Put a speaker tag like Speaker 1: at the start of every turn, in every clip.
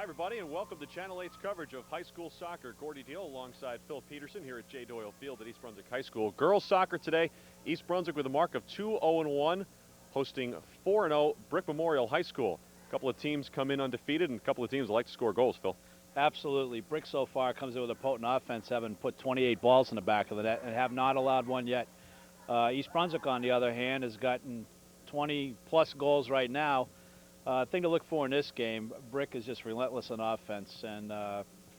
Speaker 1: Hi, everybody, and welcome to Channel 8's coverage of high school soccer. Gordy Deal alongside Phil Peterson here at J. Doyle Field at East Brunswick High School. Girls soccer today, East Brunswick with a mark of 2-0-1, hosting 4-0 Brick Memorial High School. A couple of teams come in undefeated, and a couple of teams like to score goals, Phil.
Speaker 2: Absolutely. Brick so far comes in with a potent offense, having put 28 balls in the back of the net and have not allowed one yet. East Brunswick, on the other hand, has gotten 20-plus goals right now. Thing to look for in this game, Brick is just relentless on offense. And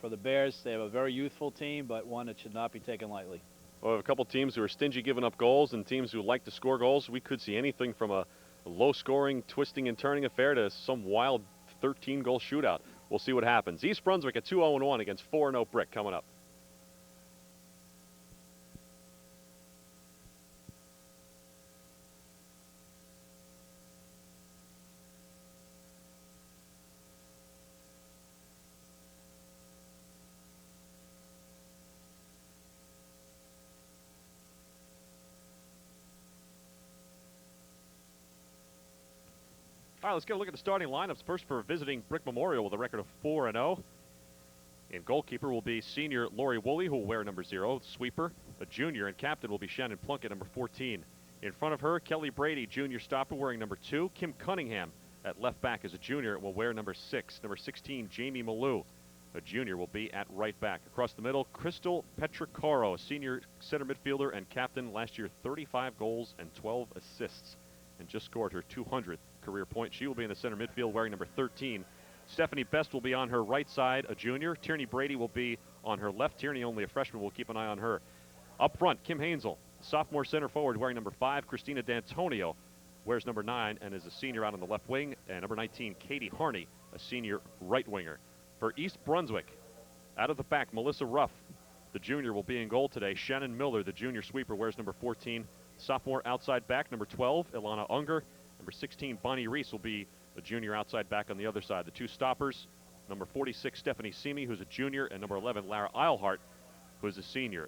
Speaker 2: for the Bears, they have a very youthful team, but one that should not be taken lightly.
Speaker 1: Well, we have a couple teams who are stingy giving up goals and teams who like to score goals. We could see anything from a low-scoring, twisting and turning affair to some wild 13-goal shootout. We'll see what happens. East Brunswick at 2-0-1 against 4-0 Brick coming up. All right, let's get a look at the starting lineups. First for visiting Brick Memorial with a record of 4-0. And goalkeeper will be senior Lori Woolley, who will wear number 0. Sweeper, a junior, and captain will be Shannon Plunkett, number 14. In front of her, Kelly Brady, junior stopper, wearing number 2. Kim Cunningham at left back as a junior will wear number 6. Number 16, Jamie Malou, a junior, will be at right back. Across the middle, Crystal Petricaro, a senior center midfielder and captain. Last year, 35 goals and 12 assists, and just scored her 200th career point. She will be in the center midfield wearing number 13. Stephanie Best will be on her right side, a junior. Tierney Brady will be on her left. Tierney, only a freshman, will keep an eye on her. Up front, Kim Hansel, sophomore center forward, wearing number 5. Christina D'Antonio wears number 9 and is a senior out on the left wing. And number 19, Katie Harney, a senior right winger. For East Brunswick, out of the back, Melissa Ruff, the junior, will be in goal today. Shannon Miller, the junior sweeper, wears number 14. Sophomore outside back, number 12, Ilana Unger. Number 16, Bonnie Reese, will be the junior outside back on the other side. The two stoppers, number 46, Stephanie Simi, who's a junior, and number 11, Lara Eilhart, who is a senior.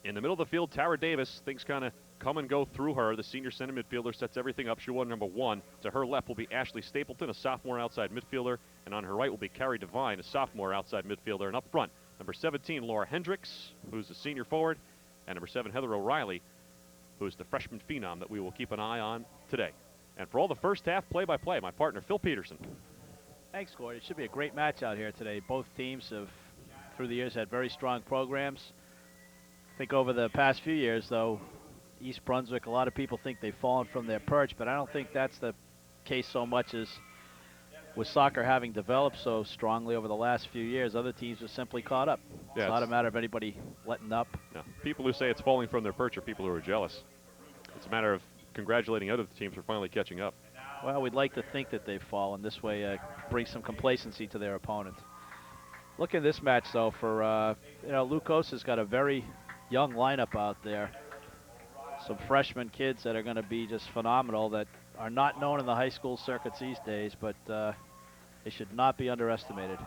Speaker 1: In the middle of the field, Tara Davis, things kind of come and go through her. The senior center midfielder sets everything up. She'll wear number 1. To her left will be Ashley Stapleton, a sophomore outside midfielder, and on her right will be Carrie Devine, a sophomore outside midfielder. And up front, number 17, Laura Hendricks, who's a senior forward, and number 7, Heather O'Reilly, who's the freshman phenom that we will keep an eye on today. And for all the first half play-by-play, my partner, Phil Peterson.
Speaker 2: Thanks, Gord. It should be a great match out here today. Both teams have, through the years, had very strong programs. I think over the past few years, though, East Brunswick, a lot of people think they've fallen from their perch, but I don't think that's the case so much as with soccer having developed so strongly over the last few years, other teams have simply caught up.
Speaker 1: Yeah,
Speaker 2: it's not a matter of anybody letting up.
Speaker 1: No. People who say it's falling from their perch are people who are jealous. It's a matter of congratulating other teams for finally catching up.
Speaker 2: Well, we'd like to think that they've fallen. This way brings some complacency to their opponent. Look at this match, though, for, Lucas has got a very young lineup out there. Some freshman kids that are going to be just phenomenal that are not known in the high school circuits these days, but they should not be underestimated.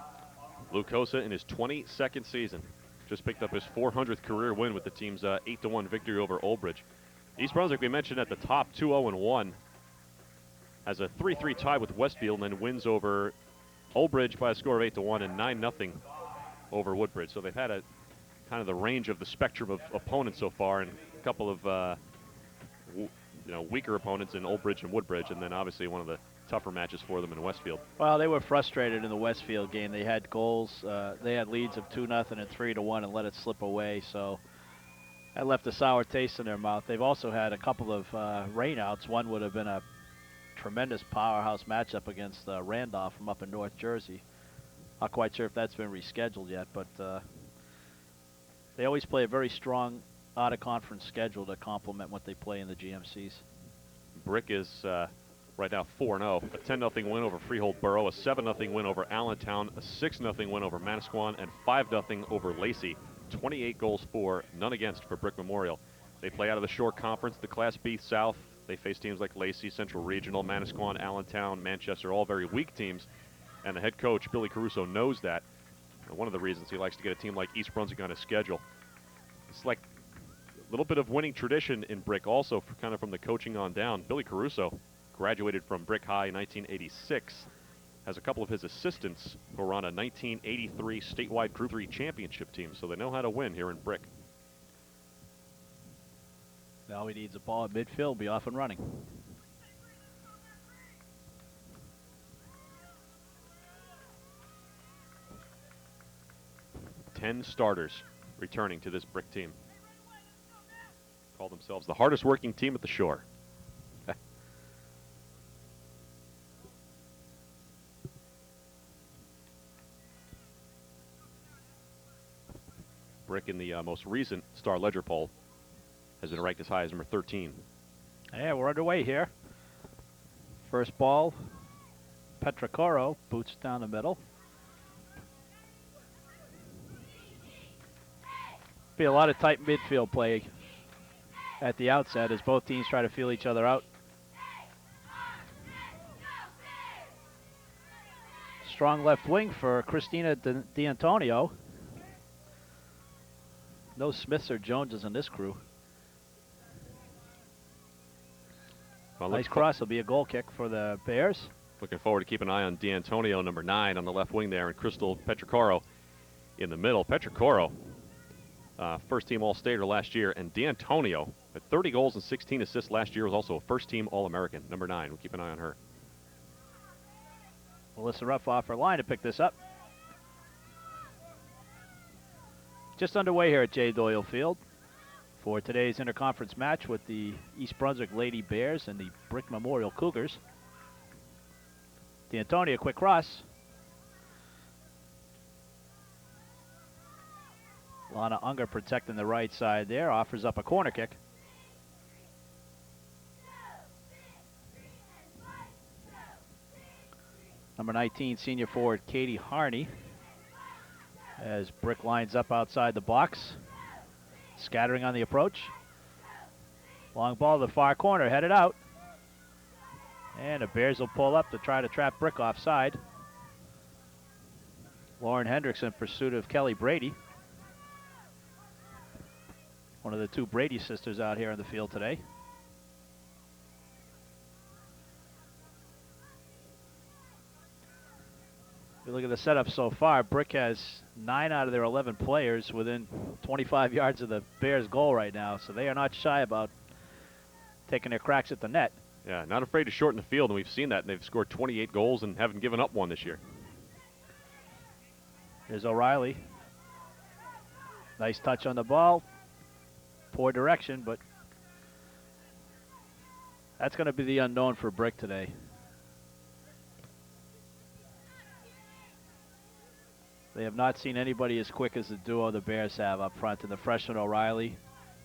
Speaker 1: Lucosa in his 22nd season just picked up his 400th career win with the team's 8-1 victory over Old Bridge. East Brunswick, we mentioned at the top, 2-0-1, has a 3-3 tie with Westfield and then wins over Old Bridge by a score of 8-1 and 9-0 over Woodbridge. So they've had a kind of the range of the spectrum of opponents so far, and a couple of weaker opponents in Old Bridge and Woodbridge, and then obviously one of the tougher matches for them in Westfield.
Speaker 2: Well, they were frustrated in the Westfield game. They had goals. They had leads of 2-0 and 3-1 and let it slip away. So that left a sour taste in their mouth. They've also had a couple of rainouts. One would have been a tremendous powerhouse matchup against Randolph from up in North Jersey. Not quite sure if that's been rescheduled yet, but they always play a very strong out-of-conference schedule to complement what they play in the GMCs.
Speaker 1: Brick is right now 4-0. A 10-0 win over Freehold Borough, a 7-0 win over Allentown, a 6-0 win over Manasquan, and 5-0 over Lacey. 28 goals for, none against for Brick Memorial. They play out of the Shore Conference, the Class B South. They face teams like Lacey, Central Regional, Manasquan, Allentown, Manchester, all very weak teams. And the head coach, Billy Caruso, knows that. And one of the reasons he likes to get a team like East Brunswick on his schedule. It's like a little bit of winning tradition in Brick also, for kind of from the coaching on down. Billy Caruso graduated from Brick High in 1986 has a couple of his assistants who were on a 1983 statewide Group 3 championship team, so they know how to win here in Brick.
Speaker 2: Now he needs a ball at midfield, be off and running.
Speaker 1: Ten starters returning to this Brick team. Call themselves the hardest working team at the shore. Brick in the most recent Star Ledger poll has been ranked as high as number 13.
Speaker 2: Yeah, we're underway here. First ball, Petrocoro, boots down the middle. Be a lot of tight midfield play at the outset as both teams try to feel each other out. Strong left wing for Christina D'Antonio. No Smiths or Joneses in this crew.
Speaker 1: Well,
Speaker 2: nice cross will be a goal kick for the Bears.
Speaker 1: Looking forward to keep an eye on D'Antonio, number 9, on the left wing there, and Crystal Petrocoro in the middle. Petrocoro, first-team All-Stater last year, and D'Antonio, at 30 goals and 16 assists last year, was also a first-team All-American, number 9. We'll keep an eye on her.
Speaker 2: Melissa Ruff off her line to pick this up. Just underway here at J. Doyle Field for today's interconference match with the East Brunswick Lady Bears and the Brick Memorial Cougars. D'Antonio, quick cross. Lana Unger protecting the right side there, offers up a corner kick. Number 19, senior forward Katie Harney, as Brick lines up outside the box, scattering on the approach. Long ball to the far corner, headed out. And the Bears will pull up to try to trap Brick offside. Lauren Hendricks in pursuit of Kelly Brady. One of the two Brady sisters out here in the field today. If you look at the setup so far, Brick has 9 out of their 11 players within 25 yards of the Bears' goal right now, so they are not shy about taking their cracks at the net.
Speaker 1: Yeah, not afraid to shorten the field, and we've seen that. And they've scored 28 goals and haven't given up one this year.
Speaker 2: Here's O'Reilly. Nice touch on the ball. Poor direction, but that's going to be the unknown for Brick today. They have not seen anybody as quick as the duo the Bears have up front. And the freshman O'Reilly,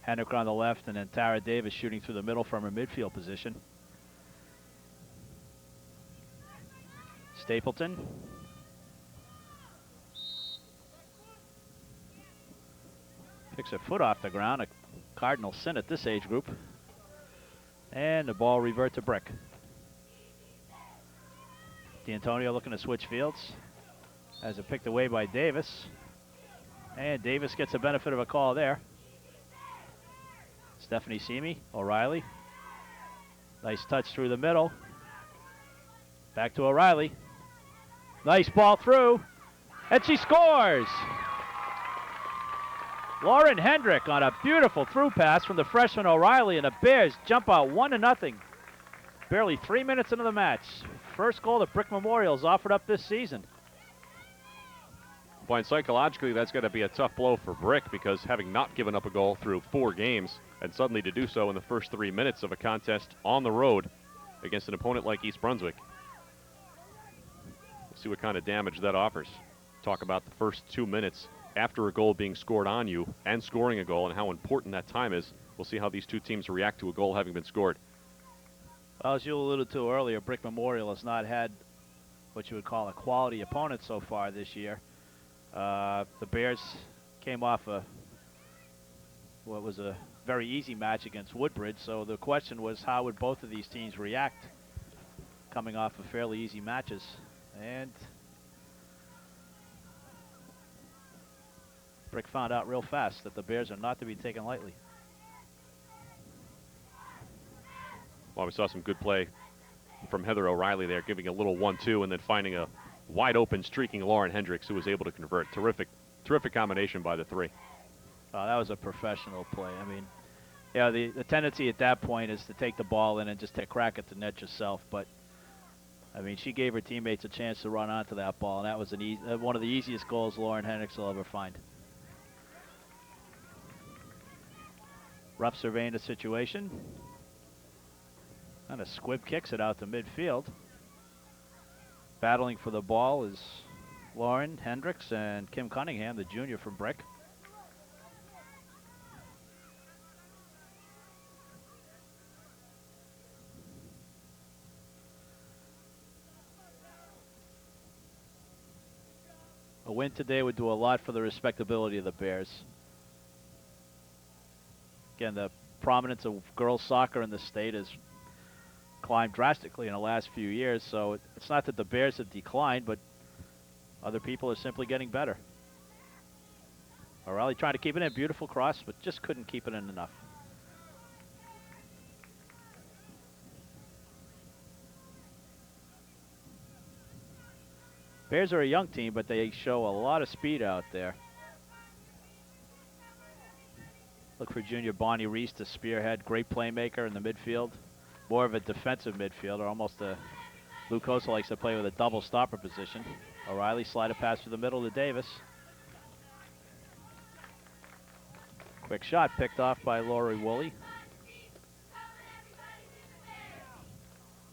Speaker 2: Hennick on the left, and then Tara Davis shooting through the middle from her midfield position. Stapleton. Picks her foot off the ground, a cardinal sin at this age group. And the ball revert to Brick. D'Antonio looking to switch fields. As it picked away by Davis. And Davis gets the benefit of a call there. Stephanie Simi, O'Reilly. Nice touch through the middle. Back to O'Reilly. Nice ball through. And she scores! Lauren Hendrick on a beautiful through pass from the freshman O'Reilly, and the Bears jump out 1-0. Barely 3 minutes into the match. First goal that Brick Memorial's offered up this season.
Speaker 1: Well, and psychologically, that's going to be a tough blow for Brick, because having not given up a goal through 4 games, and suddenly to do so in the first 3 minutes of a contest on the road against an opponent like East Brunswick. We'll see what kind of damage that offers. Talk about the first 2 minutes after a goal being scored on you and scoring a goal and how important that time is. We'll see how these two teams react to a goal having been scored.
Speaker 2: Well, as you alluded to earlier, Brick Memorial has not had what you would call a quality opponent so far this year. The Bears came off what was a very easy match against Woodbridge, so the question was, how would both of these teams react coming off of fairly easy matches? And Brick found out real fast that the Bears are not to be taken lightly.
Speaker 1: Well, we saw some good play from Heather O'Reilly there, giving a little 1-2 and then finding a wide open streaking Lauren Hendricks, who was able to convert. Terrific combination by the three.
Speaker 2: Oh, that was a professional play. I mean, yeah, the tendency at that point is to take the ball in and just take a crack at the net yourself. But, I mean, she gave her teammates a chance to run onto that ball, and that was one of the easiest goals Lauren Hendricks will ever find. Rupp surveying the situation. And a squib kicks it out to midfield. Battling for the ball is Lauren Hendricks and Kim Cunningham, the junior from Brick. A win today would do a lot for the respectability of the Bears. Again, the prominence of girls soccer in the state has climbed drastically in the last few years, so it's not that the Bears have declined, but other people are simply getting better. O'Reilly trying to keep it in, beautiful cross, but just couldn't keep it in enough. Bears are a young team, but they show a lot of speed out there. Look for junior Bonnie Reese to spearhead. Great playmaker in the midfield. More of a defensive midfielder, almost a Luke Hosa likes to play with a double stopper position. O'Reilly slide a pass through the middle to Davis. Quick shot picked off by Lori Woolley.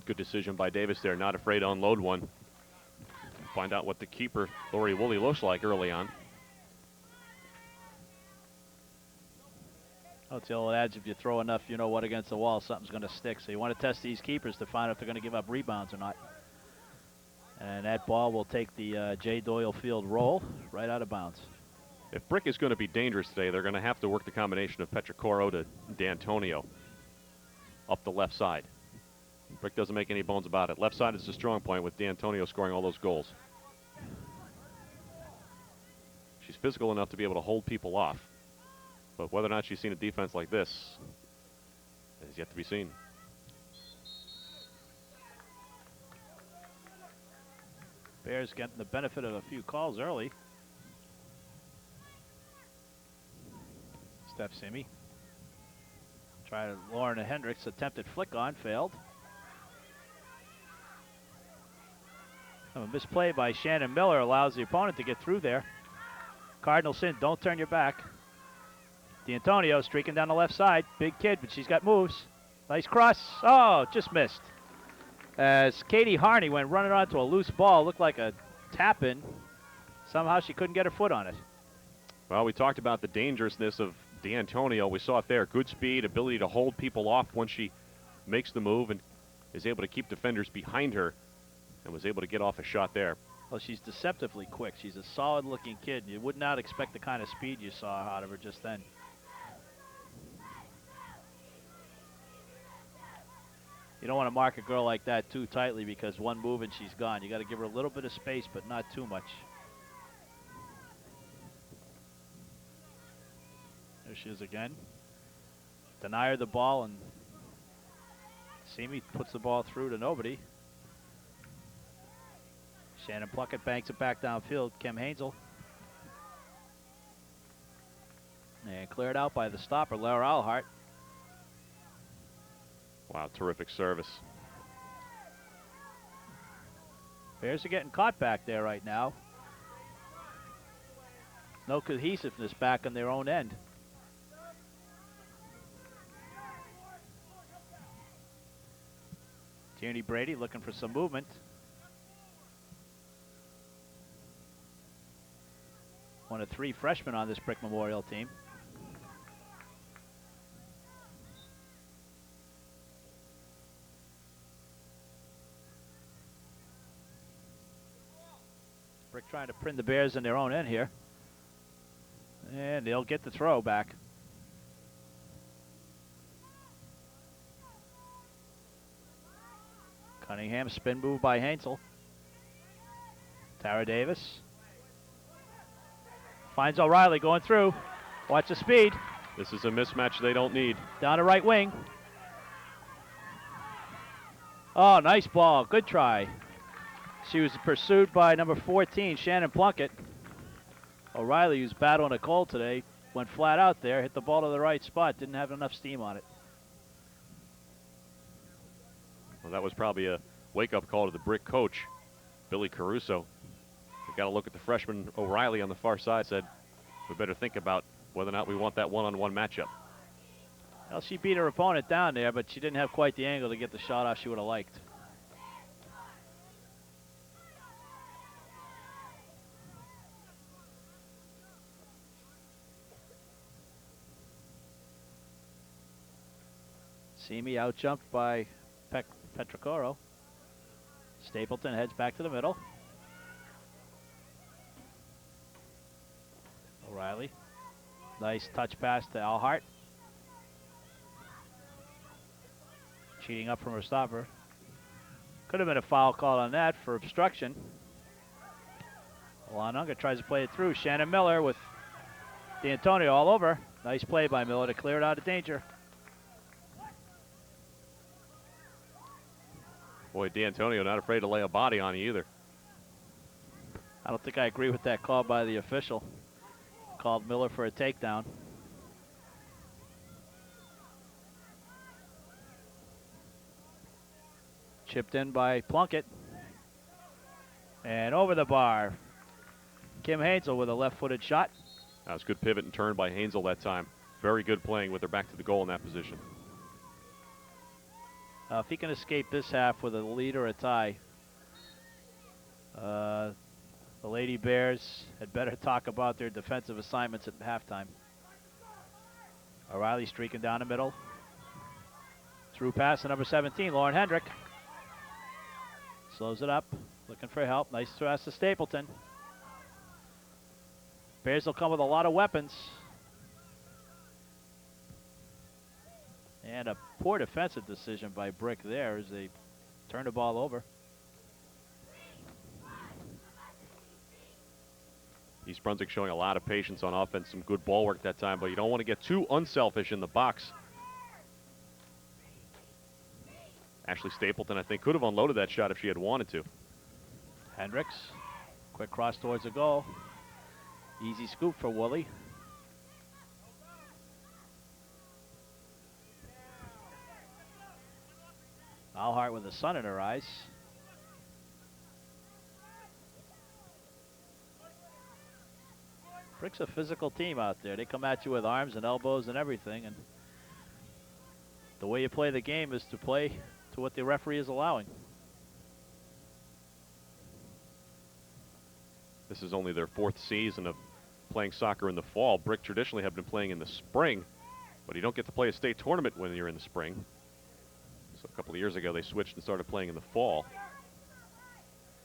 Speaker 1: Good decision by Davis there, not afraid to unload one. Find out what the keeper, Lori Woolley, looks like early on.
Speaker 2: Oh, it's the old adage, if you throw enough, you know what, against the wall, something's going to stick. So you want to test these keepers to find out if they're going to give up rebounds or not. And that ball will take the J. Doyle Field roll right out of bounds.
Speaker 1: If Brick is going to be dangerous today, they're going to have to work the combination of Petricoro to D'Antonio up the left side. Brick doesn't make any bones about it. Left side is the strong point with D'Antonio scoring all those goals. She's physical enough to be able to hold people off. But whether or not she's seen a defense like this is yet to be seen.
Speaker 2: Bears getting the benefit of a few calls early. Steph Simi. Lauren Hendricks attempted flick on, failed. A misplay by Shannon Miller allows the opponent to get through there. Cardinal sin, don't turn your back. D'Antonio streaking down the left side. Big kid, but she's got moves. Nice cross. Oh, just missed. As Katie Harney went running onto a loose ball, looked like a tap-in. Somehow she couldn't get her foot on it.
Speaker 1: Well, we talked about the dangerousness of D'Antonio. We saw it there. Good speed, ability to hold people off when she makes the move and is able to keep defenders behind her and was able to get off a shot there.
Speaker 2: Well, she's deceptively quick. She's a solid-looking kid. You would not expect the kind of speed you saw out of her just then. You don't want to mark a girl like that too tightly because one move and she's gone. You got to give her a little bit of space, but not too much. There she is again. Deny her the ball, and Simi puts the ball through to nobody. Shannon Pluckett banks it back downfield. Kim Hansel. And cleared out by the stopper, Laura Alhart.
Speaker 1: Wow, terrific service.
Speaker 2: Bears are getting caught back there right now. No cohesiveness back on their own end. Tierney Brady looking for some movement. One of three freshmen on this Brick Memorial team. Brick trying to print the Bears in their own end here. And they'll get the throw back. Cunningham, spin move by Hansel. Tara Davis. Finds O'Reilly going through. Watch the speed.
Speaker 1: This is a mismatch they don't need.
Speaker 2: Down to right wing. Oh, nice ball. Good try. She was pursued by number 14, Shannon Plunkett. O'Reilly, who's battling a cold today, went flat out there, hit the ball to the right spot, didn't have enough steam on it.
Speaker 1: Well, that was probably a wake-up call to the Brick coach, Billy Caruso. We've got to look at the freshman O'Reilly on the far side, said we better think about whether or not we want that one-on-one matchup.
Speaker 2: Well, she beat her opponent down there, but she didn't have quite the angle to get the shot off she would have liked. Simi out-jumped by Petrocoro. Stapleton heads back to the middle. O'Reilly. Nice touch pass to Alhart. Cheating up from her stopper. Could have been a foul call on that for obstruction. Lanunga tries to play it through. Shannon Miller with D'Antonio all over. Nice play by Miller to clear it out of danger.
Speaker 1: Boy, D'Antonio not afraid to lay a body on you either.
Speaker 2: I don't think I agree with that call by the official. Called Miller for a takedown. Chipped in by Plunkett. And over the bar. Kim Hansel with a left-footed shot.
Speaker 1: That was a good pivot and turn by Hansel that time. Very good playing with her back to the goal in that position.
Speaker 2: If he can escape this half with a lead or a tie, the Lady Bears had better talk about their defensive assignments at halftime. O'Reilly streaking down the middle. Through pass to number 17, Lauren Hendrick. Slows it up, looking for help. Nice pass to Stapleton. Bears will come with a lot of weapons. And a poor defensive decision by Brick there as they turn the ball over.
Speaker 1: East Brunswick showing a lot of patience on offense, some good ball work that time, but you don't want to get too unselfish in the box. Ashley Stapleton, I think, could have unloaded that shot if she had wanted to.
Speaker 2: Hendricks, quick cross towards the goal. Easy scoop for Woolley. Alhart with the sun in her eyes. Brick's a physical team out there. They come at you with arms and elbows and everything, and the way you play the game is to play to what the referee is allowing.
Speaker 1: This is only their 4th season of playing soccer in the fall. Brick traditionally have been playing in the spring, but you don't get to play a state tournament when you're in the spring. So a couple of years ago, they switched and started playing in the fall.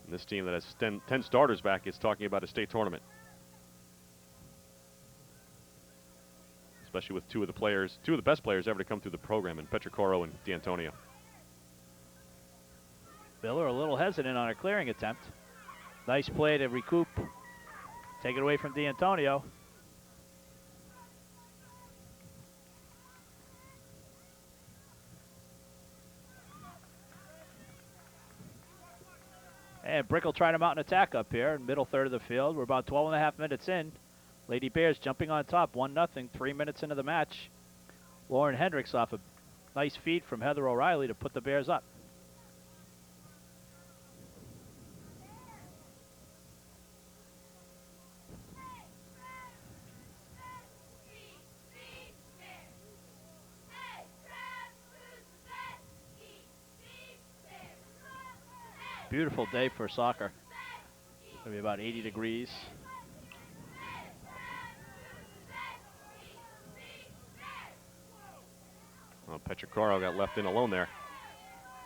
Speaker 1: And this team that has 10 starters back is talking about a state tournament. Especially with two of the best players ever to come through the program, in Petrocoro and D'Antonio.
Speaker 2: Miller a little hesitant on her clearing attempt. Nice play to recoup. Take it away from D'Antonio. And Brick will try to mount an attack up here in middle third of the field. We're about 12.5 minutes in. Lady Bears jumping on top, 1-0, 3 minutes into the match. Lauren Hendricks off a nice feed from Heather O'Reilly to put the Bears up. Beautiful day for soccer. It's going to be about 80 degrees.
Speaker 1: Well, Petrocaro got left in alone there.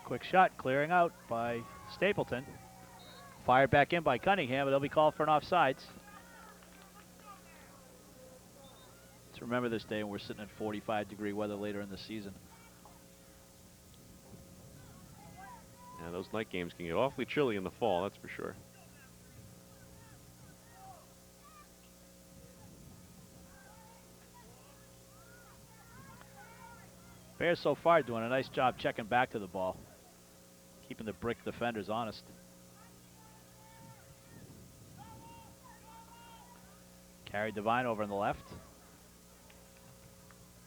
Speaker 2: Quick shot clearing out by Stapleton. Fired back in by Cunningham, but they'll be called for an offsides. Let's remember this day when we're sitting in 45-degree weather later in the season.
Speaker 1: Yeah, those night games can get awfully chilly in the fall, that's for sure.
Speaker 2: Bears so far doing a nice job checking back to the ball. keeping the brick defenders honest. Carried Devine over on the left.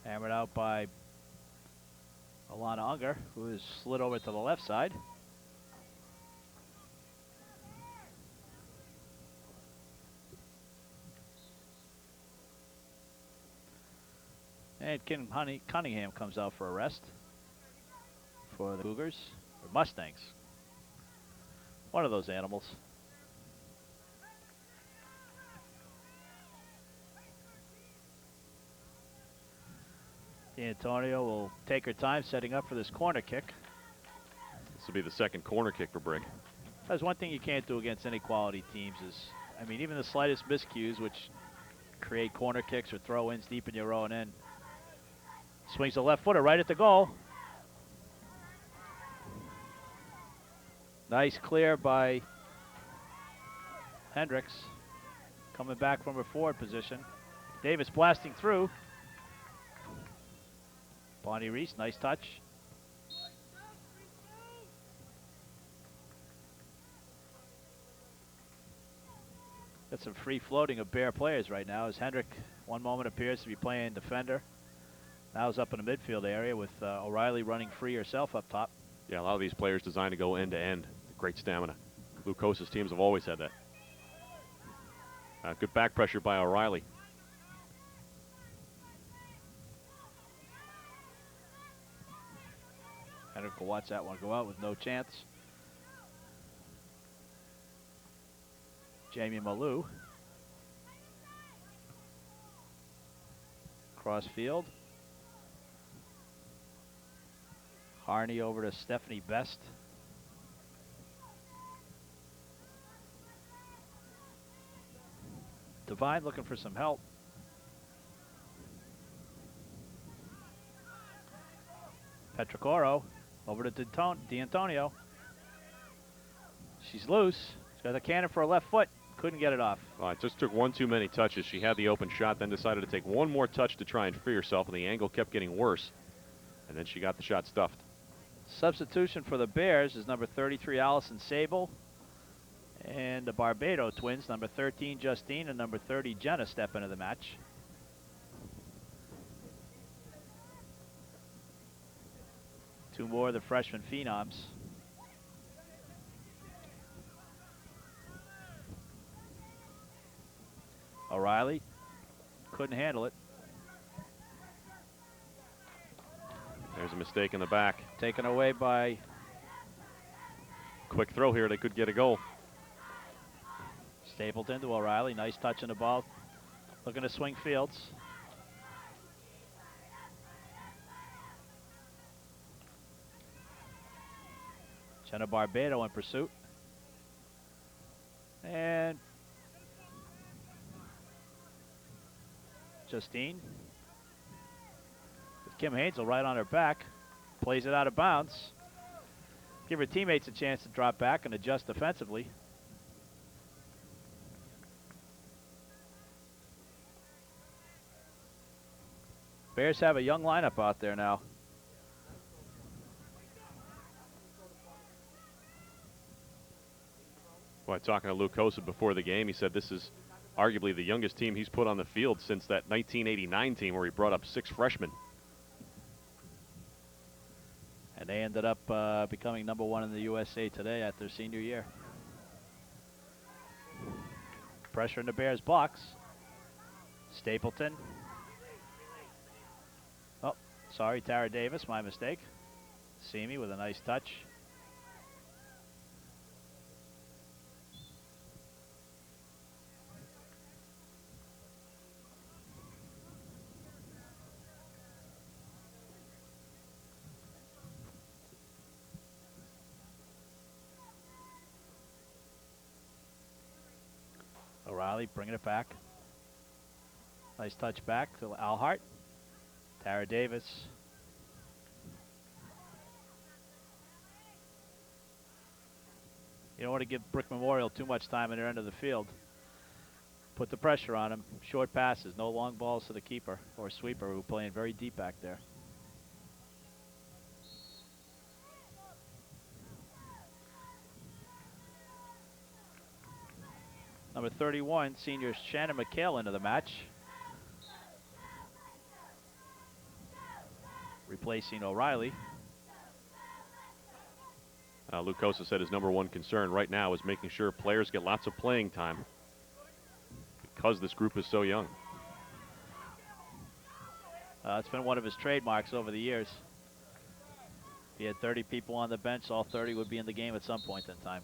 Speaker 2: Hammered out by Alana Unger, who is slid over to the left side. And Cunningham comes out for a rest for the Cougars, or Mustangs. One of those animals. D'Antonio will take her time setting up for this corner kick.
Speaker 1: This will be the second corner kick for Brick.
Speaker 2: That's one thing you can't do against any quality teams is, I mean, even the slightest miscues, which create corner kicks or throw-ins deep in your own end. Swings a left footer right at the goal. Nice clear by Hendricks. Coming back from her forward position. Davis blasting through. Bonnie Reese, nice touch. Got some free floating of Bear players right now as Hendrick one moment appears to be playing defender. Now is up in the midfield area with O'Reilly running free herself up top.
Speaker 1: Yeah, a lot of these players designed to go end to end. Great stamina. Lucosa's teams have always had that. Good back pressure by O'Reilly.
Speaker 2: Hendrick will watch that one go out with no chance. Jamie Malou. Cross field. Harney over to Stephanie Best. Devine looking for some help. Petrocoro over to D'Antonio. She's loose. She's got a cannon for her left foot. Couldn't get it off.
Speaker 1: It just took one too many touches. She had the open shot, then decided to take one more touch to try and free herself, and the angle kept getting worse. And then she got the shot stuffed.
Speaker 2: Substitution for the Bears is number 33, Allison Sable. And the Barbado twins, number 13, Justine, and number 30, Jenna, step into the match. Two more of the freshman phenoms. O'Reilly couldn't handle it.
Speaker 1: There's a mistake in the back.
Speaker 2: Taken away by...
Speaker 1: Quick throw here. They could get a goal.
Speaker 2: Stapleton to O'Reilly. Nice touch on the ball. Looking to swing fields. Jenna Barbado in pursuit. And Justine. With Kim Hansel right on her back. Plays it out of bounds. Give her teammates a chance to drop back and adjust defensively. Bears have a young lineup out there now.
Speaker 1: Well, talking to Luke Kosa before the game, he said this is arguably the youngest team he's put on the field since that 1989 team where he brought up 6 freshmen.
Speaker 2: And they ended up becoming number 1 in the USA Today at their senior year. Pressure in the Bears box. Stapleton. Oh, sorry, Tara Davis, my mistake. Simi with a nice touch. O'Reilly bringing it back. Nice touch back to Alhart. Tara Davis. You don't want to give Brick Memorial too much time in their end of the field. Put the pressure on them. Short passes, no long balls to the keeper or sweeper who playing very deep back there. Number 31, senior Shannon McHale into the match, replacing O'Reilly.
Speaker 1: Lucosa said his number one concern right now is making sure players get lots of playing time because this group is so young.
Speaker 2: It's been one of his trademarks over the years. If he had 30 people on the bench, all 30 would be in the game at some point in time.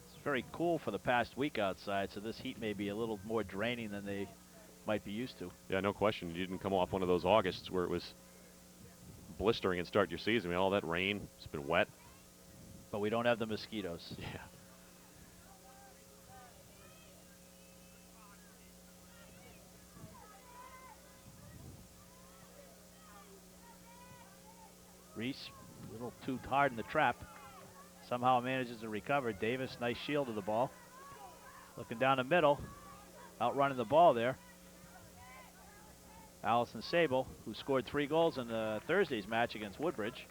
Speaker 2: It's very cool for the past week outside, so this heat may be a little more draining than they might be used to.
Speaker 1: Yeah, no question. You didn't come off one of those Augusts where it was blistering and start your season. I mean, all that rain, it's been wet.
Speaker 2: But we don't have the mosquitoes.
Speaker 1: Yeah.
Speaker 2: Reese, a little too hard in the trap. Somehow manages to recover. Davis, nice shield of the ball. Looking down the middle, outrunning the ball there. Allison Sable, who scored 3 goals in Thursday's match against Woodbridge.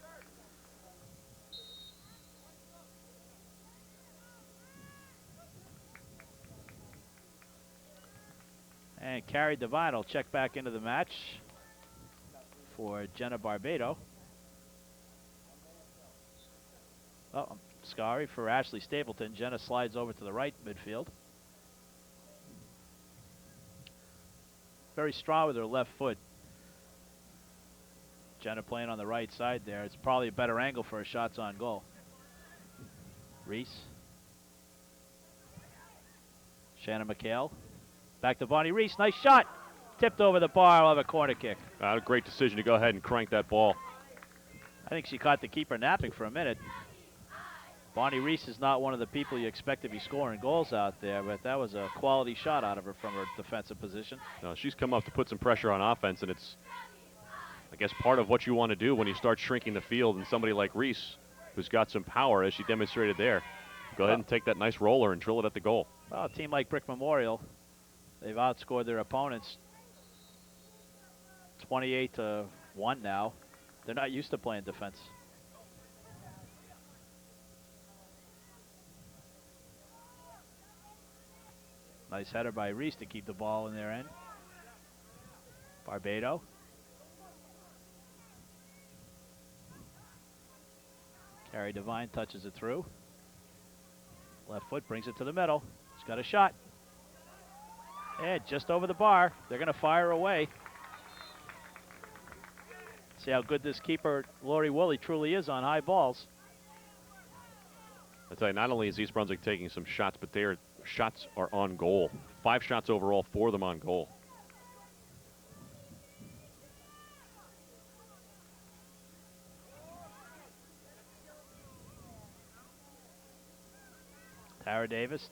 Speaker 2: And Carrie Devine will check back into the match for Jenna Barbado. Oh, Scary for Ashley Stapleton. Jenna slides over to the right midfield. Very strong with her left foot. Jenna playing on the right side there. It's probably a better angle for her shots on goal. Reese. Shannon McHale. Back to Bonnie Reese. Nice shot. Tipped over the bar. I'll have a corner kick.
Speaker 1: A great decision to go ahead and crank that ball.
Speaker 2: I think she caught the keeper napping for a minute. Bonnie Reese is not one of the people you expect to be scoring goals out there, but that was a quality shot out of her from her defensive position.
Speaker 1: No, she's come up to put some pressure on offense, and it's, I guess, part of what you want to do when you start shrinking the field, and somebody like Reese, who's got some power, as she demonstrated there, go ahead and take that nice roller and drill it at the goal.
Speaker 2: Well, a team like Brick Memorial, they've outscored their opponents 28-1 now. They're not used to playing defense. Nice header by Reese to keep the ball in their end. Barbado. Carrie Devine touches it through. Left foot brings it to the middle. She's got a shot. And just over the bar. They're going to fire away. See how good this keeper, Lori Woolley, truly is on high balls.
Speaker 1: I tell you, not only is East Brunswick taking some shots, but their shots are on goal. 5 shots overall, 4 of them on goal.
Speaker 2: Tara Davis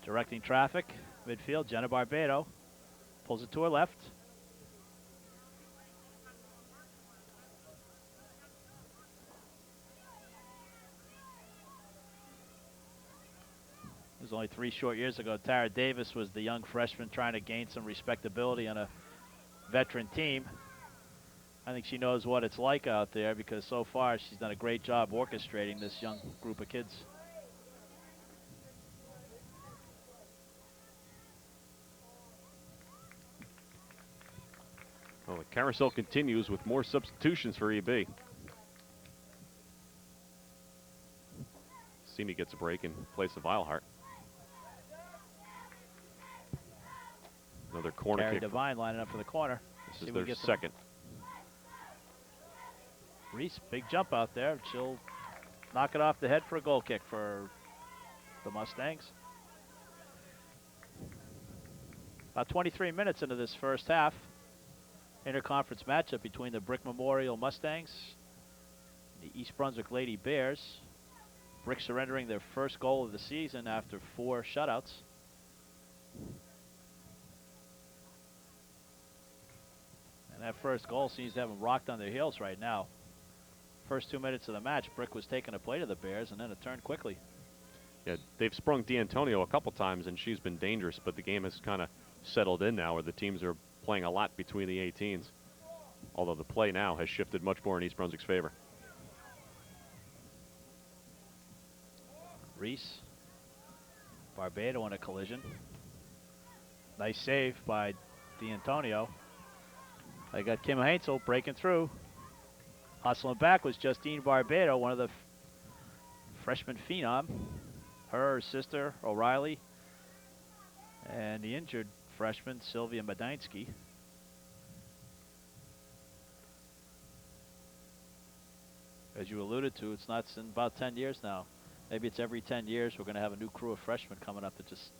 Speaker 2: directing traffic. Midfield, Jenna Barbado pulls it to her left. It was only 3 short years ago. Tara Davis was the young freshman trying to gain some respectability on a veteran team. I think she knows what it's like out there because so far she's done a great job orchestrating this young group of kids.
Speaker 1: Well, the carousel continues with more substitutions for EB. Simi gets a break in place of Eilhart. Another corner
Speaker 2: Carrie
Speaker 1: kick.
Speaker 2: Devine lining up for the corner.
Speaker 1: This is their second.
Speaker 2: Reese, big jump out there. She'll knock it off the head for a goal kick for the Mustangs. About 23 minutes into this first half. Interconference matchup between the Brick Memorial Mustangs and the East Brunswick Lady Bears. Brick surrendering their first goal of the season after 4 shutouts. And that first goal seems to have them rocked on their heels right now. First 2 minutes of the match, Brick was taking a play to the Bears, and then it turned quickly.
Speaker 1: Yeah, they've sprung D'Antonio a couple times, and she's been dangerous, but the game has kind of settled in now where the teams are playing a lot between the 18s. Although the play now has shifted much more in East Brunswick's favor.
Speaker 2: Reese. Barbado on a collision. Nice save by D'Antonio. I got Kim Hainsel breaking through. Hustling back was Justine Barbado, one of the freshman phenom. Her sister, O'Reilly, and the injured freshman, Sylvia Madinsky. As you alluded to, it's not in about 10 years now. Maybe it's every 10 years we're going to have a new crew of freshmen coming up to just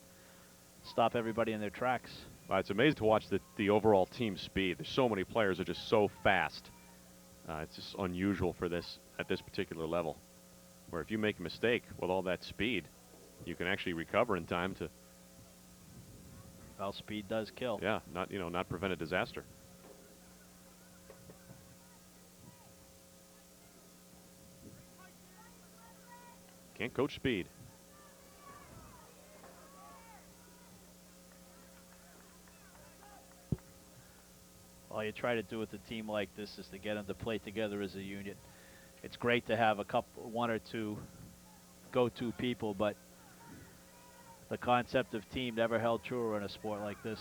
Speaker 2: stop everybody in their tracks.
Speaker 1: It's amazing to watch the overall team speed. There's so many players that are just so fast. It's just unusual for this at this particular level, where if you make a mistake with all that speed, you can actually recover in time to.
Speaker 2: Well, speed does kill.
Speaker 1: Yeah, not prevent a disaster. Can't coach speed.
Speaker 2: All you try to do with a team like this is to get them to play together as a unit. It's great to have one or two go-to people, but the concept of team never held truer in a sport like this.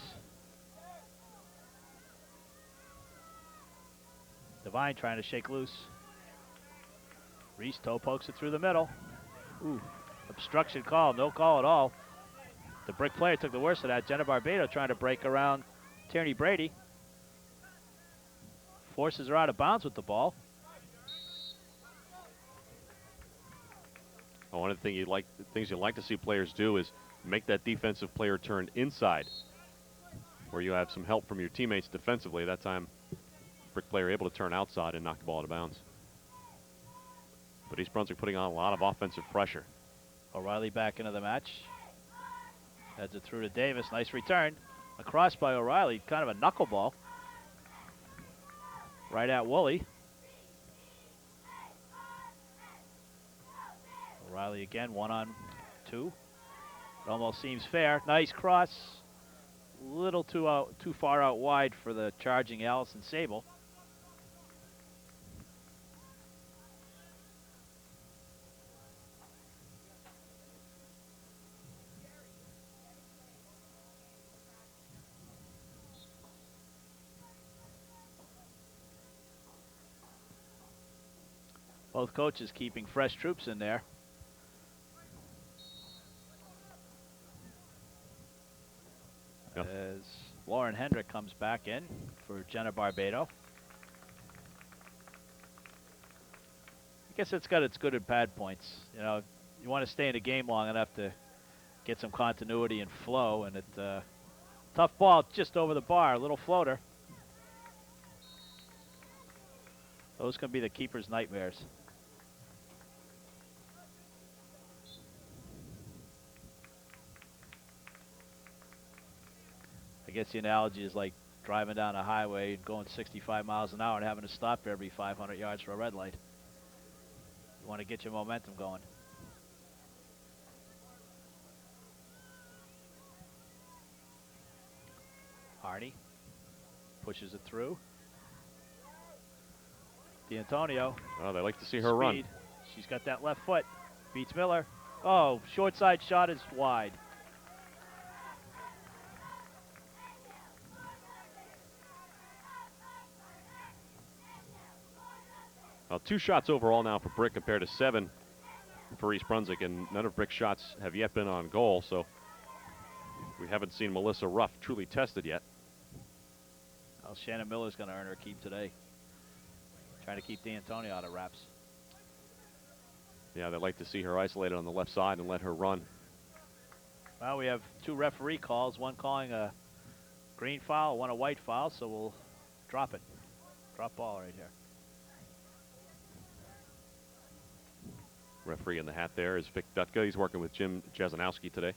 Speaker 2: Devine trying to shake loose. Reese toe pokes it through the middle. Ooh, obstruction call, no call at all. The Brick player took the worst of that. Jenna Barbado trying to break around Tierney Brady. Forces her out of bounds with the ball.
Speaker 1: One of the things you like to see players do is make that defensive player turn inside, where you have some help from your teammates defensively. That time, Brick player able to turn outside and knock the ball out of bounds. But East Brunswick putting on a lot of offensive pressure.
Speaker 2: O'Reilly back into the match. Heads it through to Davis. Nice return. Across by O'Reilly. Kind of a knuckleball. Right at Woolley. O'Reilly again, 1-on-2. It almost seems fair. Nice cross. A little too far out wide for the charging Allison Sable. Both coaches keeping fresh troops in there.
Speaker 1: Yep.
Speaker 2: As Lauren Hendrick comes back in for Jenna Barbado. I guess it's got its good and bad points. You know, you want to stay in the game long enough to get some continuity and flow, and tough ball just over the bar, a little floater. Those can be the keeper's nightmares. I guess the analogy is like driving down a highway and going 65 miles an hour and having to stop every 500 yards for a red light. You want to get your momentum going. Harney pushes it through. D'Antonio.
Speaker 1: Oh, they like to see her run.
Speaker 2: She's got that left foot. Beats Miller. Oh, short side shot is wide.
Speaker 1: Well, 2 shots overall now for Brick compared to 7 for East Brunswick, and none of Brick's shots have yet been on goal, so we haven't seen Melissa Ruff truly tested yet.
Speaker 2: Well, Shannon Miller's going to earn her keep today. Trying to keep D'Antonio out of wraps.
Speaker 1: Yeah, they'd like to see her isolated on the left side and let her run.
Speaker 2: Well, we have 2 referee calls, one calling a green foul, one a white foul, so we'll drop it. Drop ball right here.
Speaker 1: Referee in the hat there is Vic Dutka. He's working with Jim Jazanowski today.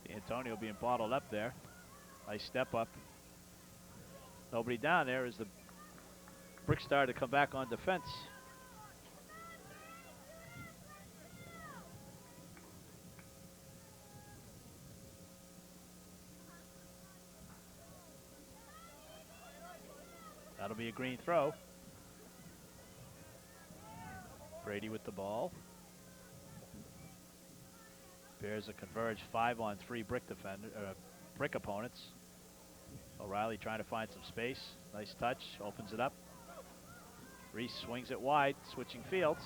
Speaker 2: D'Antonio being bottled up there. Nice step up. Nobody down there as the Brick Star to come back on defense. That'll be a green throw. Brady with the ball. Bears a converged 5-on-3 brick opponents. O'Reilly trying to find some space. Nice touch, opens it up. Reese swings it wide, switching fields.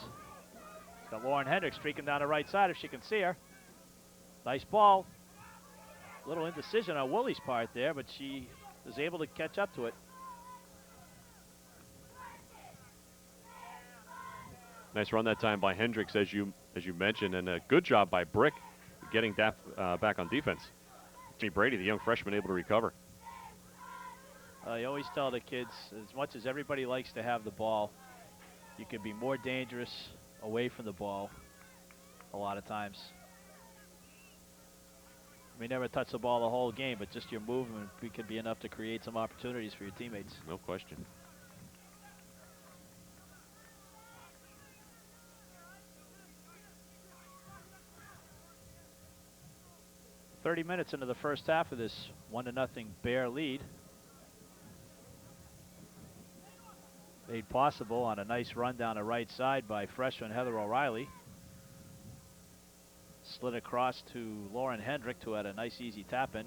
Speaker 2: He's got Lauren Hendricks streaking down the right side if she can see her. Nice ball. Little indecision on Wooley's part there, but she was able to catch up to it.
Speaker 1: Nice run that time by Hendricks, as you mentioned, and a good job by Brick getting back on defense. Jimmy Brady, the young freshman, able to recover.
Speaker 2: I always tell the kids, as much as everybody likes to have the ball, you can be more dangerous away from the ball a lot of times. You may never touch the ball the whole game, but just your movement could be enough to create some opportunities for your teammates.
Speaker 1: No question.
Speaker 2: .30 minutes into the first half of this 1-0 Bear lead. Made possible on a nice run down the right side by freshman Heather O'Reilly. Slid across to Lauren Hendrick, who had a nice easy tap in.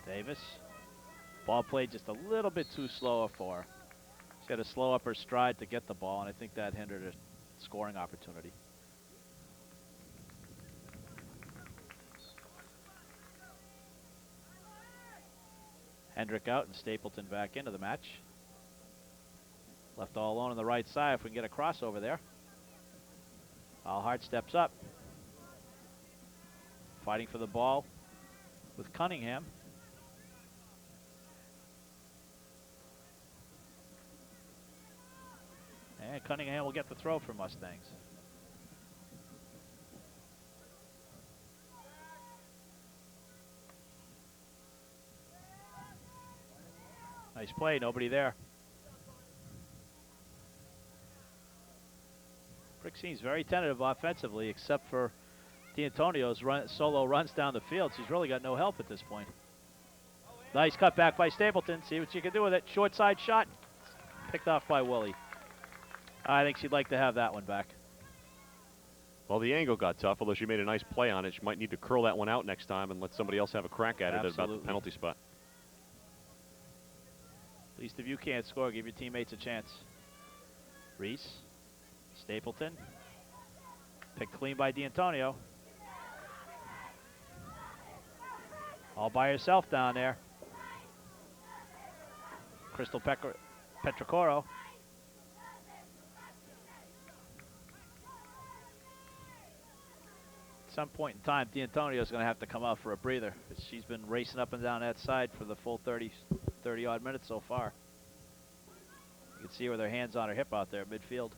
Speaker 2: Davis. Ball played just a little bit too slow for her. She had to slow up her stride to get the ball, and I think that hindered a scoring opportunity. Hendrick out and Stapleton back into the match. Left all alone on the right side if we can get a crossover there. Alhart steps up. Fighting for the ball with Cunningham. And Cunningham will get the throw for Mustangs. Nice play, nobody there. Brick seems very tentative offensively, except for D'Antonio's solo runs down the field. She's really got no help at this point. Nice cut back by Stapleton. See what she can do with it. Short side shot. Picked off by Woolley. I think she'd like to have that one back.
Speaker 1: Well, the angle got tough, although she made a nice play on it. She might need to curl that one out next time and let somebody else have a crack at it at about the penalty spot.
Speaker 2: At least if you can't score, give your teammates a chance. Reese, Stapleton, picked clean by D'Antonio. All by herself down there. Crystal Petrocoro. At some point in time, D'Antonio's going to have to come out for a breather. She's been racing up and down that side for the full 30-odd minutes so far. You can see her with her hands on her hip out there at midfield.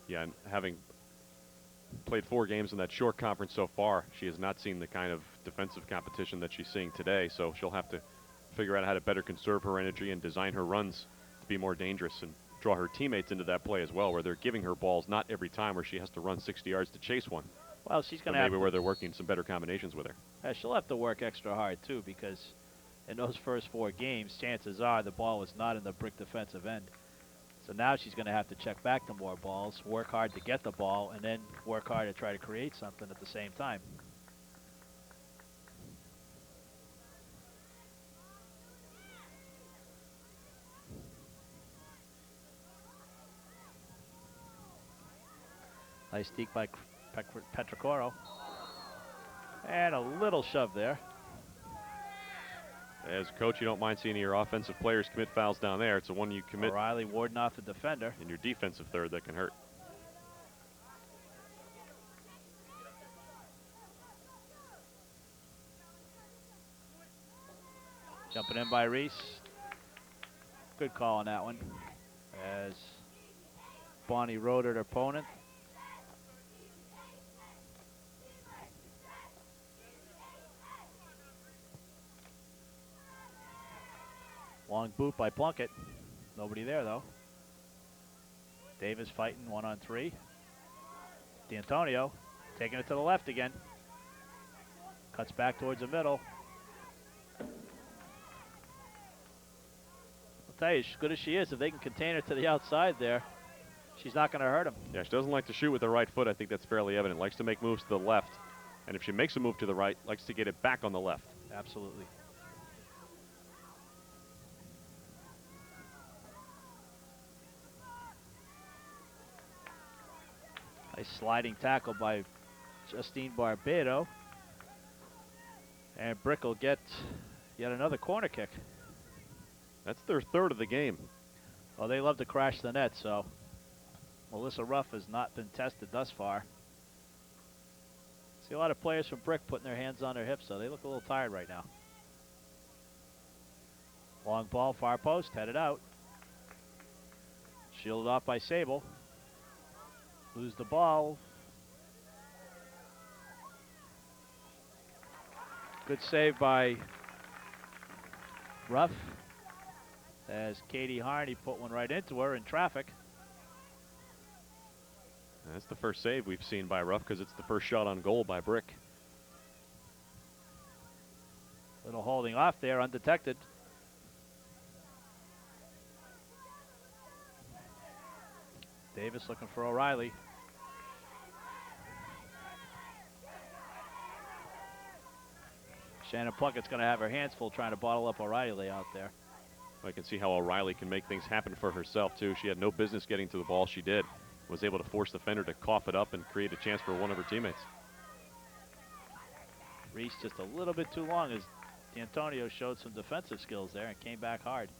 Speaker 1: Yeah, and having played 4 games in that short conference so far, she has not seen the kind of defensive competition that she's seeing today, so she'll have to figure out how to better conserve her energy and design her runs to be more dangerous and draw her teammates into that play as well, where they're giving her balls not every time where she has to run 60 yards to chase one.
Speaker 2: Well, she's going to have
Speaker 1: maybe where they're working some better combinations with her.
Speaker 2: Yeah, she'll have to work extra hard too, because in those first 4 games, chances are the ball was not in the Brick defensive end. So now she's going to have to check back to more balls, work hard to get the ball, and then work hard to try to create something at the same time. Nice deke by Petrocoro. And a little shove there.
Speaker 1: As a coach, you don't mind seeing your offensive players commit fouls down there. It's the one you commit.
Speaker 2: O'Reilly warding off the defender.
Speaker 1: In your defensive third that can hurt.
Speaker 2: Jumping in by Reese. Good call on that one. As Bonnie rode her opponent. Long boot by Plunkett. Nobody there, though. Davis fighting 1-on-3. D'Antonio taking it to the left again. Cuts back towards the middle. I'll tell you, as good as she is, if they can contain her to the outside there, she's not going to hurt him.
Speaker 1: Yeah, she doesn't like to shoot with the right foot. I think that's fairly evident. Likes to make moves to the left. And if she makes a move to the right, likes to get it back on the left.
Speaker 2: Absolutely. Nice sliding tackle by Justine Barbado. And Brick will get yet another corner kick.
Speaker 1: That's their third of the game.
Speaker 2: Well, they love to crash the net, so Melissa Ruff has not been tested thus far. See a lot of players from Brick putting their hands on their hips, so they look a little tired right now. Long ball, far post, headed out. Shielded off by Sable. Lose the ball. Good save by Ruff, as Katie Harney put one right into her in traffic.
Speaker 1: That's the first save we've seen by Ruff because it's the first shot on goal by Brick.
Speaker 2: Little holding off there, undetected. Davis looking for O'Reilly. Shannon Plunkett's going to have her hands full trying to bottle up O'Reilly out there.
Speaker 1: I can see how O'Reilly can make things happen for herself, too. She had no business getting to the ball. She did. Was able to force the defender to cough it up and create a chance for one of her teammates.
Speaker 2: Reese just a little bit too long as D'Antonio showed some defensive skills there and came back hard.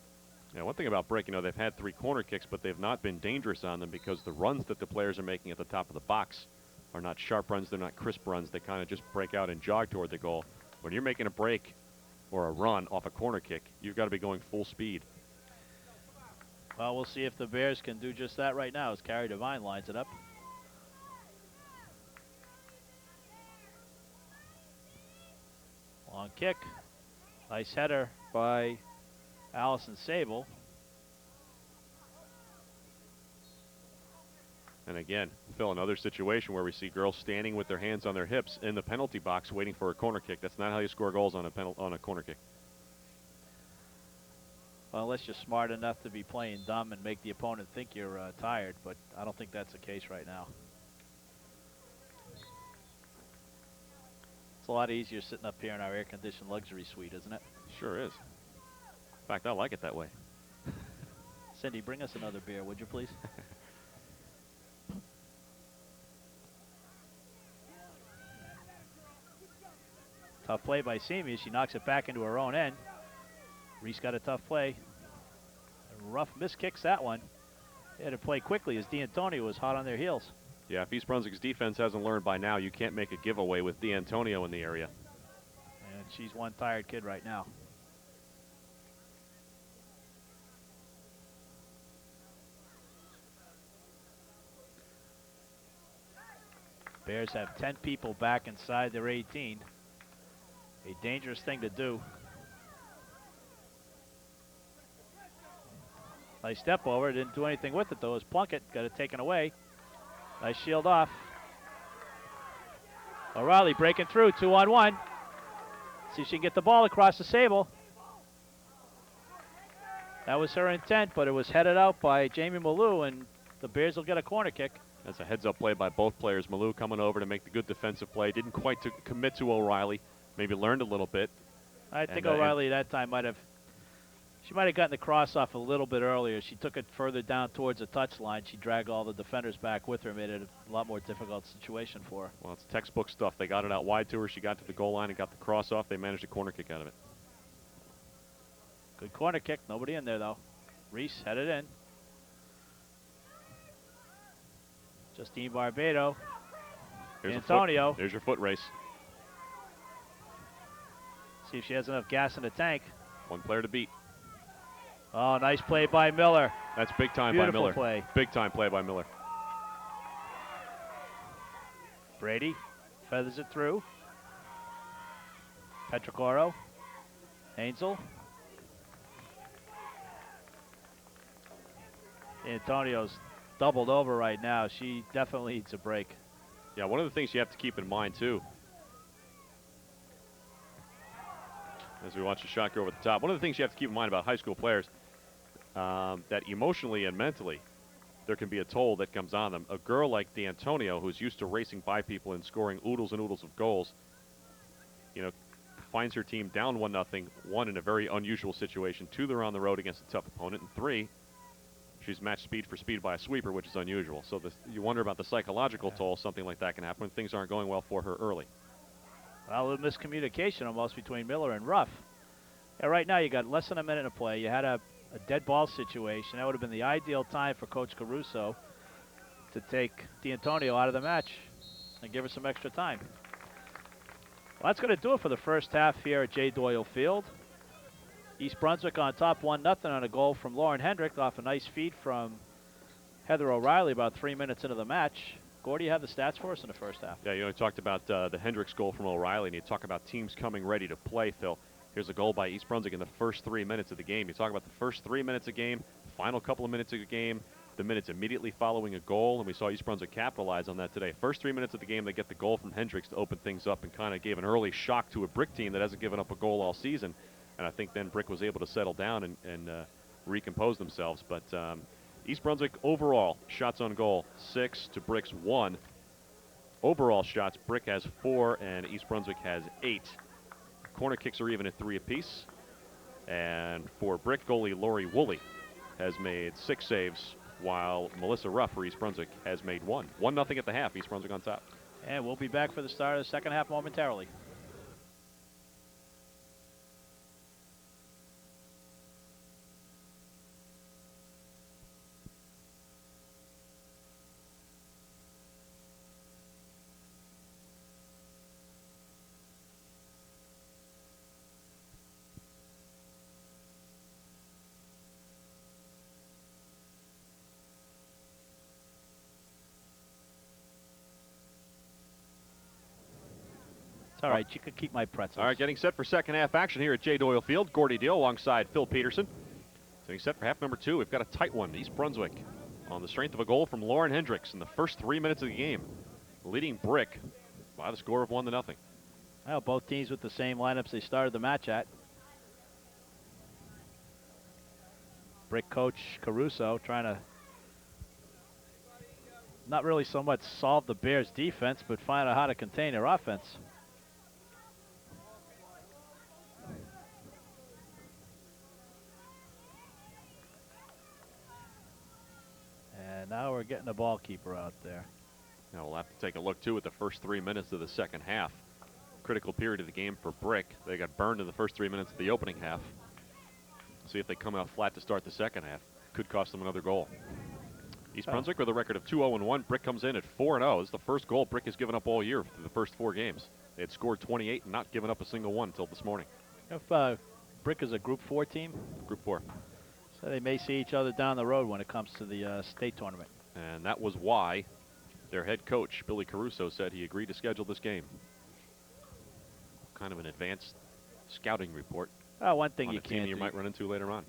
Speaker 1: Yeah, one thing about Brick, they've had 3 corner kicks, but they've not been dangerous on them because the runs that the players are making at the top of the box are not sharp runs. They're not crisp runs. They kind of just break out and jog toward the goal. When you're making a break or a run off a corner kick, you've got to be going full speed.
Speaker 2: Well, we'll see if the Bears can do just that right now as Carrie Devine lines it up. Long kick. Nice header by Allison Sable.
Speaker 1: And again, Phil, another situation where we see girls standing with their hands on their hips in the penalty box waiting for a corner kick. That's not how you score goals on a corner kick.
Speaker 2: Well, unless you're smart enough to be playing dumb and make the opponent think you're tired, but I don't think that's the case right now. It's a lot easier sitting up here in our air-conditioned luxury suite, isn't it?
Speaker 1: Sure is. In fact, I like it that way.
Speaker 2: Cindy, bring us another beer, would you please? Tough play by Simi. She knocks it back into her own end. Reese got a tough play. Ruff miskicks that one. They had to play quickly as D'Antonio was hot on their heels.
Speaker 1: Yeah, if East Brunswick's defense hasn't learned by now, you can't make a giveaway with D'Antonio in the area.
Speaker 2: And she's one tired kid right now. Bears have 10 people back inside their 18. A dangerous thing to do. Nice step over. Didn't do anything with it, though, as Plunkett got it taken away. Nice shield off. O'Reilly breaking through, 2-on-1. See if she can get the ball across the Sable. That was her intent, but it was headed out by Jamie Malou, and the Bears will get a corner kick.
Speaker 1: That's a heads-up play by both players. Malou coming over to make the good defensive play. Didn't quite commit to O'Reilly. Maybe learned a little bit.
Speaker 2: I think O'Reilly that time might have gotten the cross off a little bit earlier. She took it further down towards the touchline. She dragged all the defenders back with her, made it a lot more difficult situation for her.
Speaker 1: Well, it's textbook stuff. They got it out wide to her. She got to the goal line and got the cross off. They managed a corner kick out of it.
Speaker 2: Good corner kick. Nobody in there, though. Reese headed in. Justine Barbado. Antonio.
Speaker 1: There's your foot race.
Speaker 2: See if she has enough gas in the tank.
Speaker 1: One player to beat.
Speaker 2: Oh, nice play by Miller.
Speaker 1: That's big time
Speaker 2: Beautiful
Speaker 1: by Miller.
Speaker 2: Play.
Speaker 1: Big time play by Miller.
Speaker 2: Brady feathers it through. Petrocoro. Hansel. Antonio's doubled over right now. She definitely needs a break.
Speaker 1: Yeah, one of the things you have to keep in mind, too, as we watch the shot go over the top, one of the things you have to keep in mind about high school players, that emotionally and mentally, there can be a toll that comes on them. A girl like D'Antonio, who's used to racing by people and scoring oodles and oodles of goals, you know, finds her team down 1-0, 1 in a very unusual situation, 2 they're on the road against a tough opponent, and 3 she's matched speed for speed by a sweeper, which is unusual. So you wonder about the psychological toll something like that can happen when things aren't going well for her early.
Speaker 2: Well, a miscommunication almost between Miller and Ruff. Yeah, right now you got less than a minute to play. You had a dead ball situation. That would have been the ideal time for Coach Caruso to take D'Antonio out of the match and give her some extra time. Well, that's going to do it for the first half here at J. Doyle Field. East Brunswick on top 1-0 on a goal from Lauren Hendrick off a nice feed from Heather O'Reilly about 3 minutes into the match. Gordy, you have the stats for us in the first half.
Speaker 1: Yeah, you talked about the Hendricks goal from O'Reilly, and you talk about teams coming ready to play, Phil. Here's a goal by East Brunswick in the first 3 minutes of the game. You talk about the first 3 minutes of the game, final couple of minutes of the game, the minutes immediately following a goal, and we saw East Brunswick capitalize on that today. First 3 minutes of the game, they get the goal from Hendricks to open things up and kind of gave an early shock to a Brick team that hasn't given up a goal all season. And I think then Brick was able to settle down and recompose themselves. But East Brunswick overall, shots on goal, 6 to Brick's 1. Overall shots, Brick has 4 and East Brunswick has 8. Corner kicks are even at 3 apiece. And for Brick goalie Lori Woolley has made 6 saves, while Melissa Ruff for East Brunswick has made 1. 1-0 at the half, East Brunswick on top.
Speaker 2: And we'll be back for the start of the second half momentarily. All right, you could keep my pretzels.
Speaker 1: All right, getting set for second half action here at J. Doyle Field. Gordy Deal alongside Phil Peterson. Getting set for half number 2. We've got a tight one. East Brunswick on the strength of a goal from Lauren Hendricks in the first 3 minutes of the game, leading Brick by the score of 1-0.
Speaker 2: Well, both teams with the same lineups they started the match at. Brick coach Caruso trying to not really so much solve the Bears' defense, but find out how to contain their offense. And now we're getting a ball keeper out there.
Speaker 1: Now we'll have to take a look, too, at the first 3 minutes of the second half. Critical period of the game for Brick. They got burned in the first 3 minutes of the opening half. See if they come out flat to start the second half. Could cost them another goal. East Brunswick with a record of 2-0-1. Brick comes in at 4-0. This is the first goal Brick has given up all year through the first 4 games. They had scored 28 and not given up a single one until this morning.
Speaker 2: If Brick is a Group 4 team?
Speaker 1: Group 4.
Speaker 2: So they may see each other down the road when it comes to the state tournament.
Speaker 1: And that was why their head coach, Billy Caruso, said he agreed to schedule this game. Kind of an advanced scouting report.
Speaker 2: One thing you can't do.
Speaker 1: You might run into later on.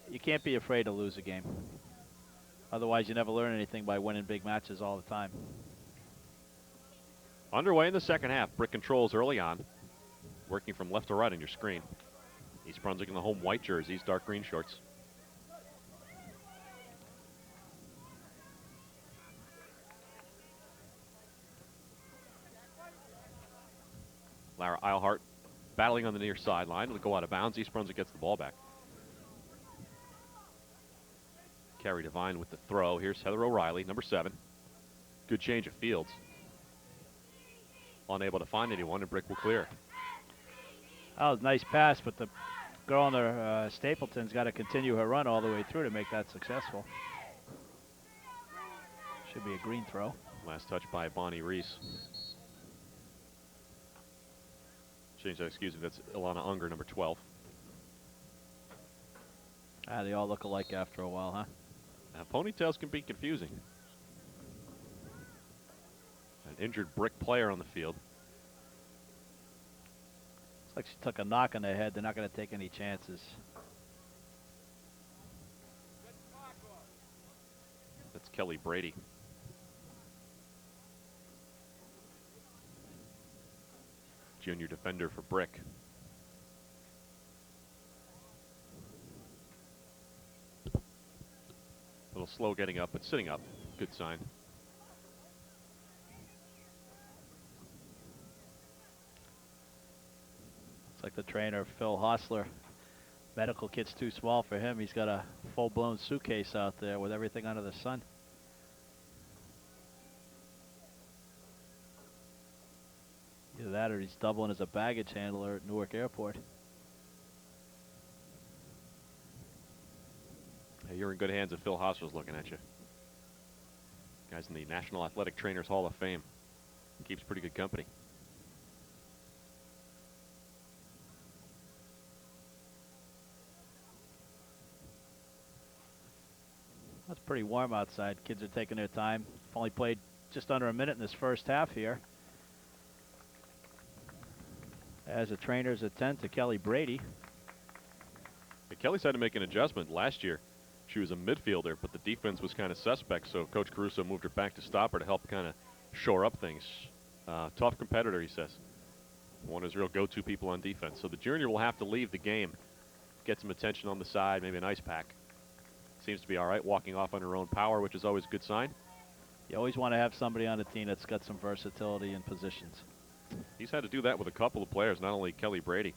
Speaker 2: You can't be afraid to lose a game. Otherwise, you never learn anything by winning big matches all the time.
Speaker 1: Underway in the second half. Brick controls early on. Working from left to right on your screen. East Brunswick in the home white jerseys, dark green shorts. Lara Eilhart battling on the near sideline. It'll go out of bounds. East Brunswick gets the ball back. Carrie Devine with the throw. Here's Heather O'Reilly, number 7. Good change of fields. Unable to find anyone, and Brick will clear.
Speaker 2: That was a nice pass, but the girl on the Stapleton's got to continue her run all the way through to make that successful. Should be a green throw.
Speaker 1: Last touch by Bonnie Reese. Change that, excuse me, that's Ilana Unger, number 12.
Speaker 2: They all look alike after a while, huh?
Speaker 1: Now, ponytails can be confusing. An injured Brick player on the field.
Speaker 2: Looks like she took a knock on the head. They're not going to take any chances.
Speaker 1: Kelly Brady. Junior defender for Brick. A little slow getting up, but sitting up. Good sign.
Speaker 2: It's like the trainer, Phil Hostler. Medical kit's too small for him. He's got a full-blown suitcase out there with everything under the sun. Either that or he's doubling as a baggage handler at Newark Airport.
Speaker 1: Hey, you're in good hands if Phil Hostler's looking at you. Guy's in the National Athletic Trainers Hall of Fame. Keeps pretty good company.
Speaker 2: It's pretty warm outside. Kids are taking their time. Only played just under a minute in this first half here. As the trainers attend to Kelly Brady.
Speaker 1: Yeah, Kelly's had to make an adjustment. Last year, she was a midfielder, but the defense was kind of suspect, so Coach Caruso moved her back to stopper to help kind of shore up things. Tough competitor, he says. One of his real go-to people on defense. So the junior will have to leave the game, get some attention on the side, maybe an ice pack. Seems to be all right, walking off on her own power, which is always a good sign.
Speaker 2: You always want to have somebody on the team that's got some versatility in positions.
Speaker 1: He's had to do that with a couple of players, not only Kelly Brady,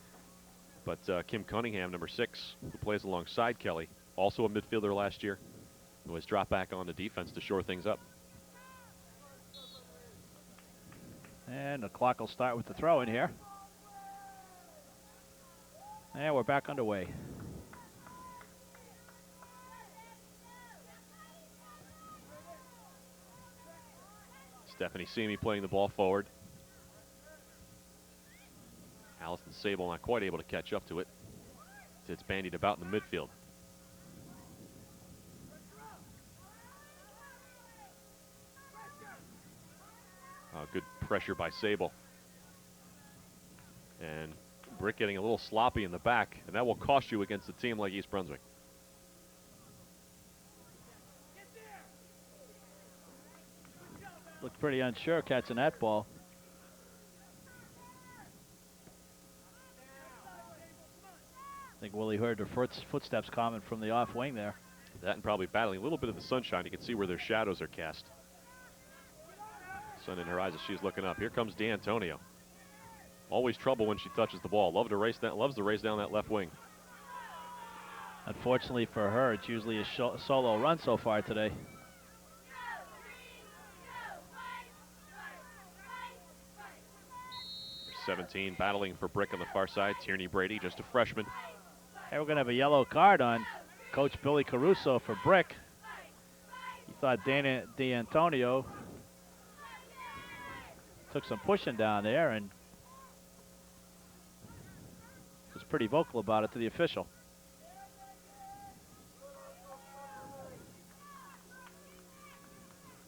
Speaker 1: but Kim Cunningham, number 6, who plays alongside Kelly, also a midfielder last year, who has dropped back on the defense to shore things up.
Speaker 2: And the clock will start with the throw in here. And we're back underway.
Speaker 1: Stephanie Simi playing the ball forward. Allison Sable not quite able to catch up to it. It's bandied about in the midfield. Good pressure by Sable. And Brick getting a little sloppy in the back, and that will cost you against a team like East Brunswick.
Speaker 2: Looked pretty unsure catching that ball. I think Willie heard her footsteps coming from the off wing there.
Speaker 1: That and probably battling a little bit of the sunshine. You can see where their shadows are cast. Sun in her eyes as she's looking up. Here comes D'Antonio. Always trouble when she touches the ball. Loves to race down that left wing.
Speaker 2: Unfortunately for her, it's usually a solo run so far today.
Speaker 1: Number 17 battling for Brick on the far side. Tierney Brady, just a freshman.
Speaker 2: Hey, we're going to have a yellow card on Coach Billy Caruso for Brick. He thought D'Antonio took some pushing down there and was pretty vocal about it to the official.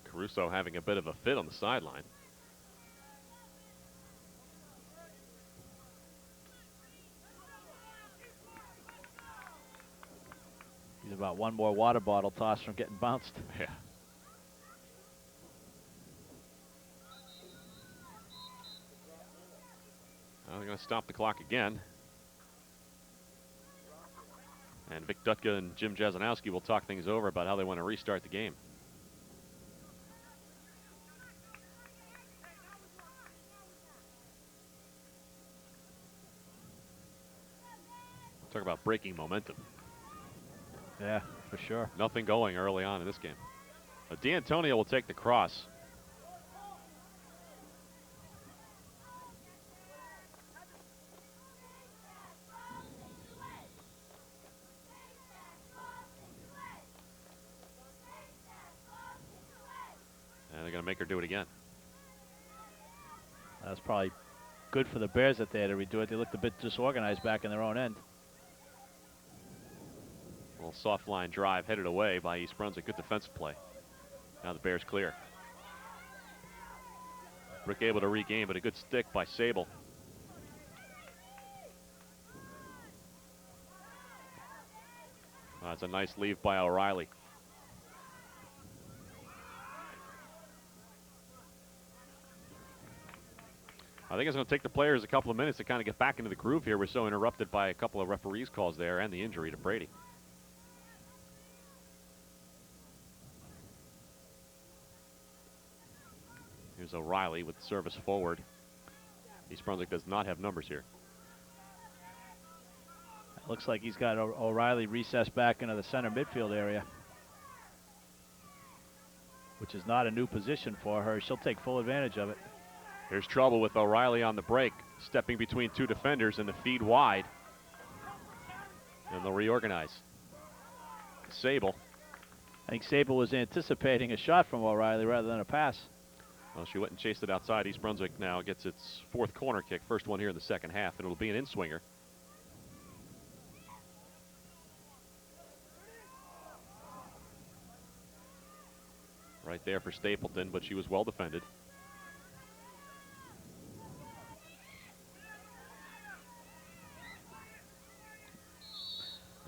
Speaker 1: Caruso having a bit of a fit on the sideline.
Speaker 2: He's about one more water bottle toss from getting bounced.
Speaker 1: Yeah. Well, they're going to stop the clock again. And Vic Dutka and Jim Jazanowski will talk things over about how they want to restart the game. Talk about breaking momentum.
Speaker 2: Yeah, for sure.
Speaker 1: Nothing going early on in this game. But D'Antonio will take the cross. And they're going to make her do it again.
Speaker 2: That's probably good for the Bears that they had to redo it. They looked a bit disorganized back in their own end.
Speaker 1: A little soft line drive headed away by East Brunswick. Good defensive play. Now the Bears clear. Brick able to regain, but a good stick by Sable. That's a nice leave by O'Reilly. I think it's going to take the players a couple of minutes to kind of get back into the groove here. We're so interrupted by a couple of referees' calls there and the injury to Brady. Here's O'Reilly with the service forward. East Brunswick does not have numbers here.
Speaker 2: It looks like he's got O'Reilly recessed back into the center midfield area, which is not a new position for her. She'll take full advantage of it.
Speaker 1: Here's trouble with O'Reilly on the break, stepping between two defenders and the feed wide. And they'll reorganize. Sable.
Speaker 2: I think Sable was anticipating a shot from O'Reilly rather than a pass.
Speaker 1: Well, she went and chased it outside. East Brunswick now gets its fourth corner kick, first one here in the second half, and it'll be an in-swinger. Right there for Stapleton, but she was well defended.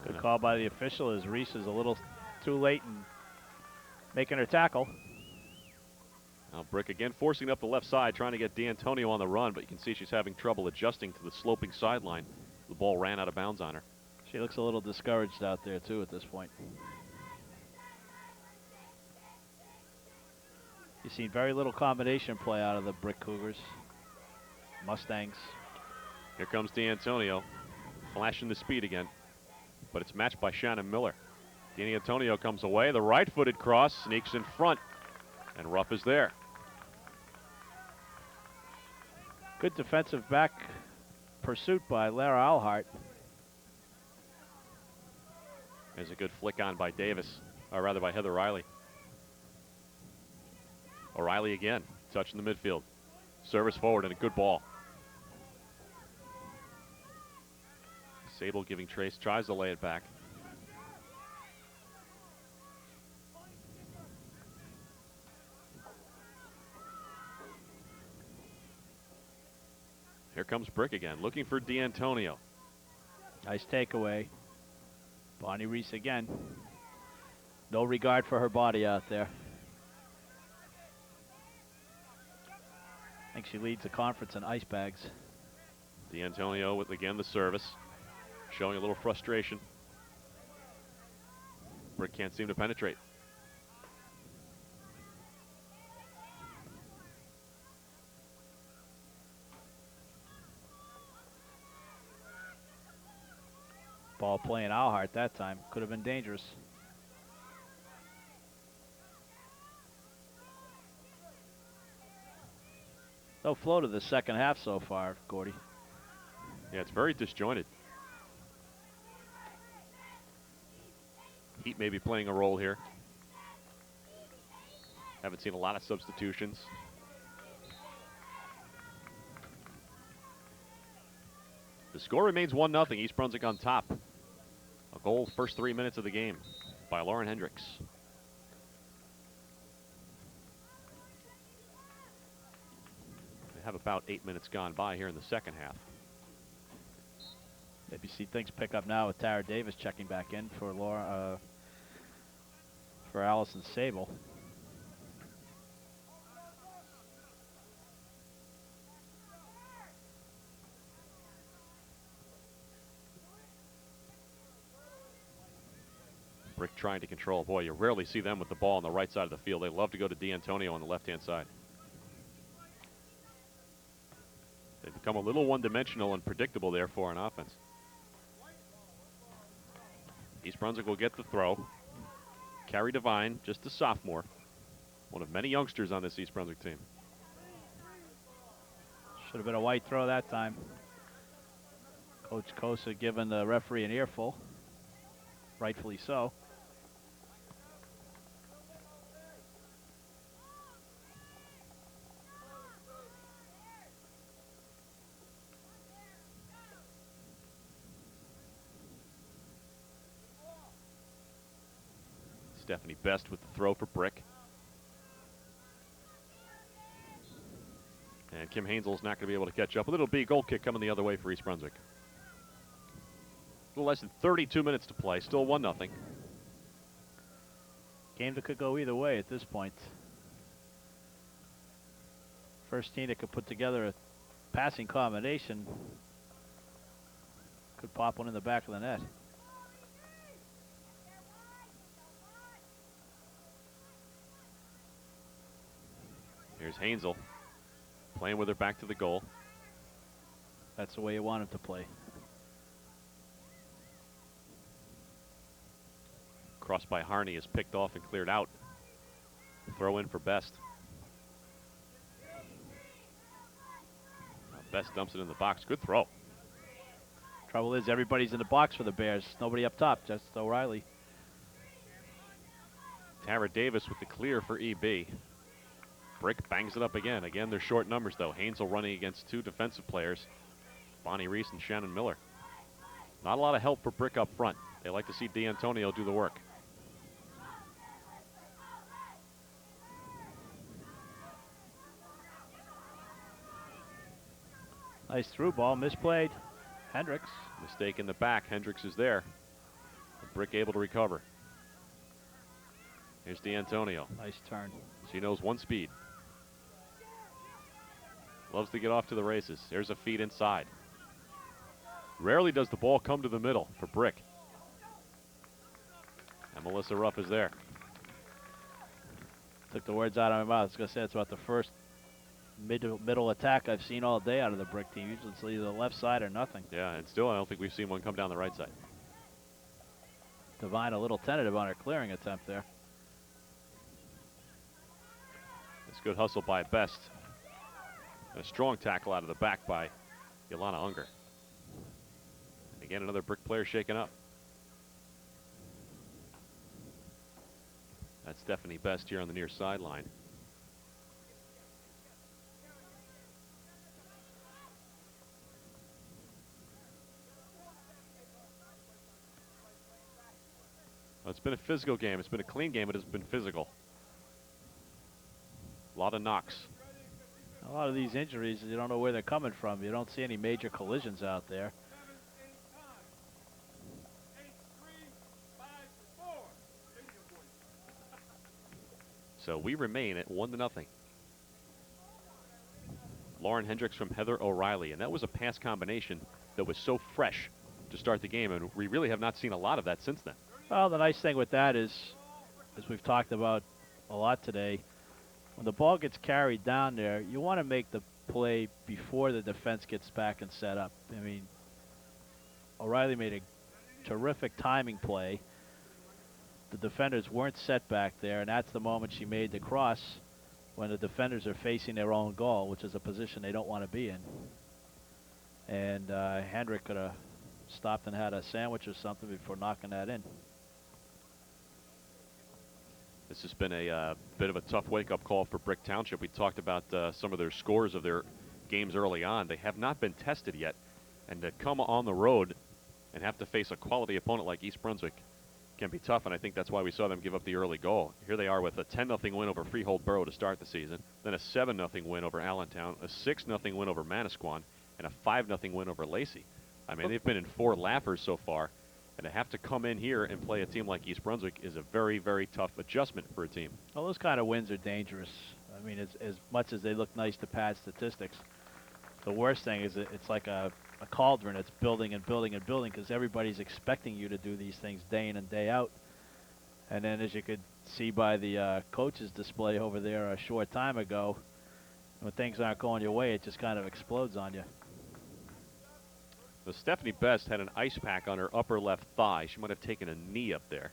Speaker 2: Good call by the official as Reese is a little too late in making her tackle.
Speaker 1: Now Brick again forcing up the left side, trying to get D'Antonio on the run, but you can see she's having trouble adjusting to the sloping sideline. The ball ran out of bounds on her.
Speaker 2: She looks a little discouraged out there too at this point. You've seen very little combination play out of the Brick Cougars. Mustangs.
Speaker 1: Here comes D'Antonio, flashing the speed again, but it's matched by Shannon Miller. D'Antonio comes away, the right-footed cross sneaks in front, and Ruff is there.
Speaker 2: Good defensive back pursuit by Lara Alhart.
Speaker 1: There's a good flick on by Davis, or rather by Heather Riley. O'Reilly again, touching the midfield. Service forward and a good ball. Sable giving Trace, tries to lay it back. Here comes Brick again, looking for D'Antonio.
Speaker 2: Nice takeaway. Bonnie Reese again. No regard for her body out there. I think she leads the conference in ice bags.
Speaker 1: D'Antonio with again the service, showing a little frustration. Brick can't seem to penetrate.
Speaker 2: Ball playing Alhart that time. Could have been dangerous. No flow to the second half so far, Gordy.
Speaker 1: Yeah, it's very disjointed. Heat may be playing a role here. Haven't seen a lot of substitutions. The score remains 1-0, East Brunswick on top. A goal first 3 minutes of the game by Lauren Hendricks. They have about 8 minutes gone by here in the second half.
Speaker 2: Maybe see things pick up now with Tara Davis checking back in for for Allison Sable.
Speaker 1: Brick trying to control. Boy, you rarely see them with the ball on the right side of the field. They love to go to D'Antonio on the left-hand side. They become a little one-dimensional and predictable there for an offense. East Brunswick will get the throw. Carrie Devine, just a sophomore. One of many youngsters on this East Brunswick team.
Speaker 2: Should have been a white throw that time. Coach Kosa giving the referee an earful. Rightfully so.
Speaker 1: Stephanie Best with the throw for Brick. And Kim Hainzel's not going to be able to catch up. But it'll be a goal kick coming the other way for East Brunswick. A little less than 32 minutes to play. Still 1-0.
Speaker 2: Game that could go either way at this point. First team that could put together a passing combination. Could pop one in the back of the net.
Speaker 1: Here's Hansel playing with her back to the goal.
Speaker 2: That's the way you want him to play.
Speaker 1: Cross by Harney is picked off and cleared out. Throw in for Best. Best dumps it in the box. Good throw.
Speaker 2: Trouble is, everybody's in the box for the Bears. Nobody up top, just O'Reilly.
Speaker 1: Tara Davis with the clear for EB. Brick bangs it up again. Again, they're short numbers, though. Hansel running against two defensive players, Bonnie Reese and Shannon Miller. Not a lot of help for Brick up front. They like to see D'Antonio do the work.
Speaker 2: Nice through ball, misplayed. Hendricks.
Speaker 1: Mistake in the back. Hendricks is there. Brick able to recover. Here's D'Antonio.
Speaker 2: Nice turn.
Speaker 1: She knows one speed. Loves to get off to the races. There's a feed inside. Rarely does the ball come to the middle for Brick. And Melissa Ruff is there.
Speaker 2: Took the words out of my mouth. I was going to say it's about the first middle attack I've seen all day out of the Brick team. Usually it's either the left side or nothing.
Speaker 1: Yeah, and still I don't think we've seen one come down the right side.
Speaker 2: Devine a little tentative on her clearing attempt there.
Speaker 1: It's good hustle by Best. And a strong tackle out of the back by Ilana Unger. And again, another Brick player shaken up. That's Stephanie Best here on the near sideline. Well, it's been a physical game. It's been a clean game, but it's been physical. A lot of knocks.
Speaker 2: A lot of these injuries, you don't know where they're coming from. You don't see any major collisions out there.
Speaker 1: So we remain at 1-0. Lauren Hendricks from Heather O'Reilly, and that was a pass combination that was so fresh to start the game, and we really have not seen a lot of that since then.
Speaker 2: Well, the nice thing with that is, as we've talked about a lot today, when the ball gets carried down there, you want to make the play before the defense gets back and set up. I mean, O'Reilly made a terrific timing play. The defenders weren't set back there, and that's the moment she made the cross when the defenders are facing their own goal, which is a position they don't want to be in. And Hendrick could have stopped and had a sandwich or something before knocking that in.
Speaker 1: This has been a bit of a tough wake-up call for Brick Township. We talked about some of their scores of their games early on. They have not been tested yet, and to come on the road and have to face a quality opponent like East Brunswick can be tough, and I think that's why we saw them give up the early goal. Here they are with a 10-0 win over Freehold Borough to start the season, then a 7-0 win over Allentown, a 6-0 win over Manasquan, and a 5-0 win over Lacey. I mean, they've been in 4 laughers so far, and to have to come in here and play a team like East Brunswick is a very, very tough adjustment for a team.
Speaker 2: Well, those kind of wins are dangerous. I mean, as much as they look nice to pad statistics, the worst thing is it's like a cauldron. It's building and building and building because everybody's expecting you to do these things day in and day out. And then as you could see by the coach's display over there a short time ago, when things aren't going your way, it just kind of explodes on you.
Speaker 1: So Stephanie Best had an ice pack on her upper left thigh. She might have taken a knee up there.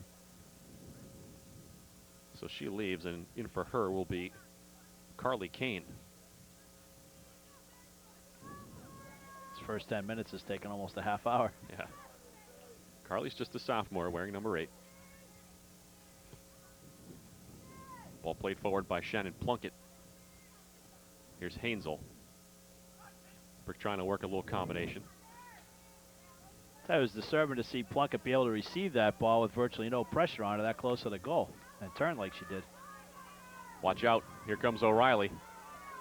Speaker 1: So she leaves, and in for her will be Carly Kane.
Speaker 2: His first 10 minutes has taken almost a half hour.
Speaker 1: Yeah. Carly's just a sophomore wearing number 8. Ball played forward by Shannon Plunkett. Here's Hansel. Brick trying to work a little combination.
Speaker 2: That was disturbing to see Plunkett be able to receive that ball with virtually no pressure on her that close to the goal and turn like she did.
Speaker 1: Watch out. Here comes O'Reilly.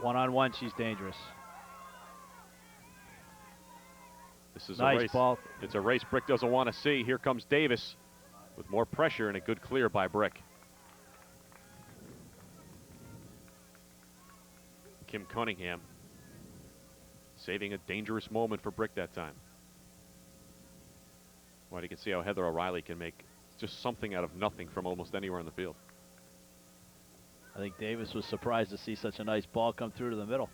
Speaker 2: One-on-one, she's dangerous.
Speaker 1: This is
Speaker 2: nice
Speaker 1: a race.
Speaker 2: Ball.
Speaker 1: It's a race Brick doesn't want to see. Here comes Davis with more pressure and a good clear by Brick. Kim Cunningham saving a dangerous moment for Brick that time. Well, you can see how Heather O'Reilly can make just something out of nothing from almost anywhere on the field.
Speaker 2: I think Davis was surprised to see such a nice ball come through to the middle.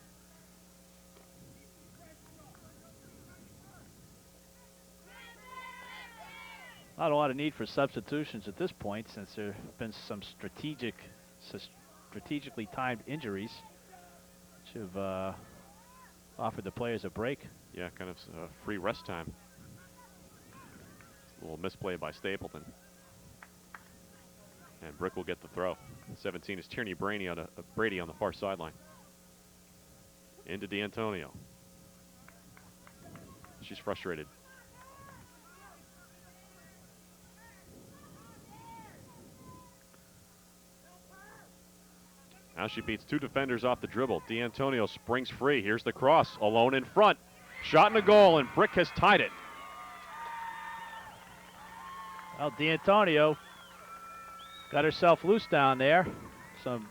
Speaker 2: Not a lot of need for substitutions at this point, since there have been some strategically timed injuries, which have offered the players a break.
Speaker 1: Yeah, kind of free rest time. A little misplay by Stapleton. And Brick will get the throw. 17 is Tierney Brady on the far sideline. Into D'Antonio. She's frustrated. Now she beats two defenders off the dribble. D'Antonio springs free. Here's the cross, alone in front. Shot and a goal, and Brick has tied it.
Speaker 2: Well, D'Antonio got herself loose down there. Some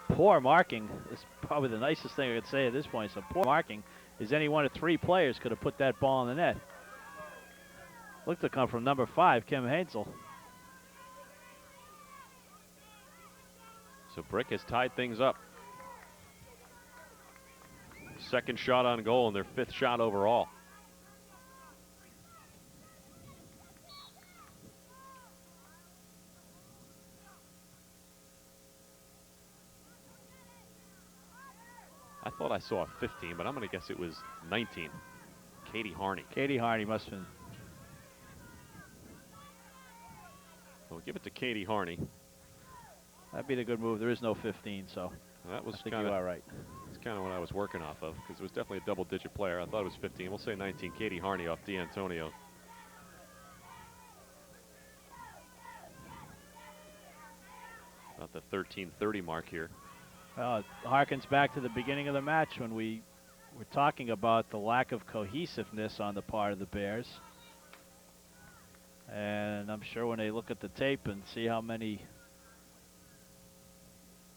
Speaker 2: poor marking. It's probably the nicest thing I could say at this point. Some poor marking is any one of three players could have put that ball in the net. Looked to come from number 5, Kim Hansel.
Speaker 1: So Brick has tied things up. Second shot on goal and their 5th shot overall. I thought I saw a 15, but I'm going to guess it was 19. Katie Harney.
Speaker 2: Katie Harney must have been.
Speaker 1: We'll give it to Katie Harney.
Speaker 2: That'd be the good move. There is no 15, so
Speaker 1: that was
Speaker 2: I think you are right.
Speaker 1: That's kind of what I was working off of, because it was definitely a double-digit player. I thought it was 15. We'll say 19. Katie Harney off D'Antonio. About the 13:30 mark here.
Speaker 2: It harkens back to the beginning of the match when we were talking about the lack of cohesiveness on the part of the Bears. And I'm sure when they look at the tape and see how many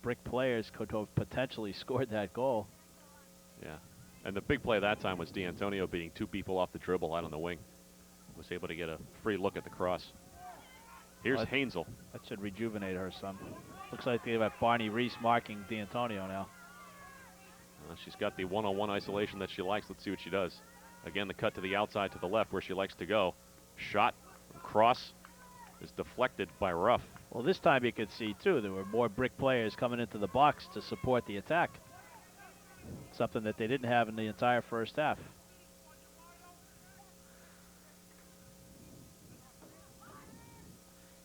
Speaker 2: Brick players could have potentially scored that goal.
Speaker 1: Yeah. And the big play that time was D'Antonio beating two people off the dribble out on the wing. Was able to get a free look at the cross. Here's Hansel.
Speaker 2: That should rejuvenate her some. Looks like they have Barney Reese marking D'Antonio now.
Speaker 1: She's got the one-on-one isolation that she likes. Let's see what she does. Again, the cut to the outside to the left where she likes to go. Shot, cross is deflected by Ruff.
Speaker 2: Well, this time you could see, too, there were more Brick players coming into the box to support the attack. Something that they didn't have in the entire first half.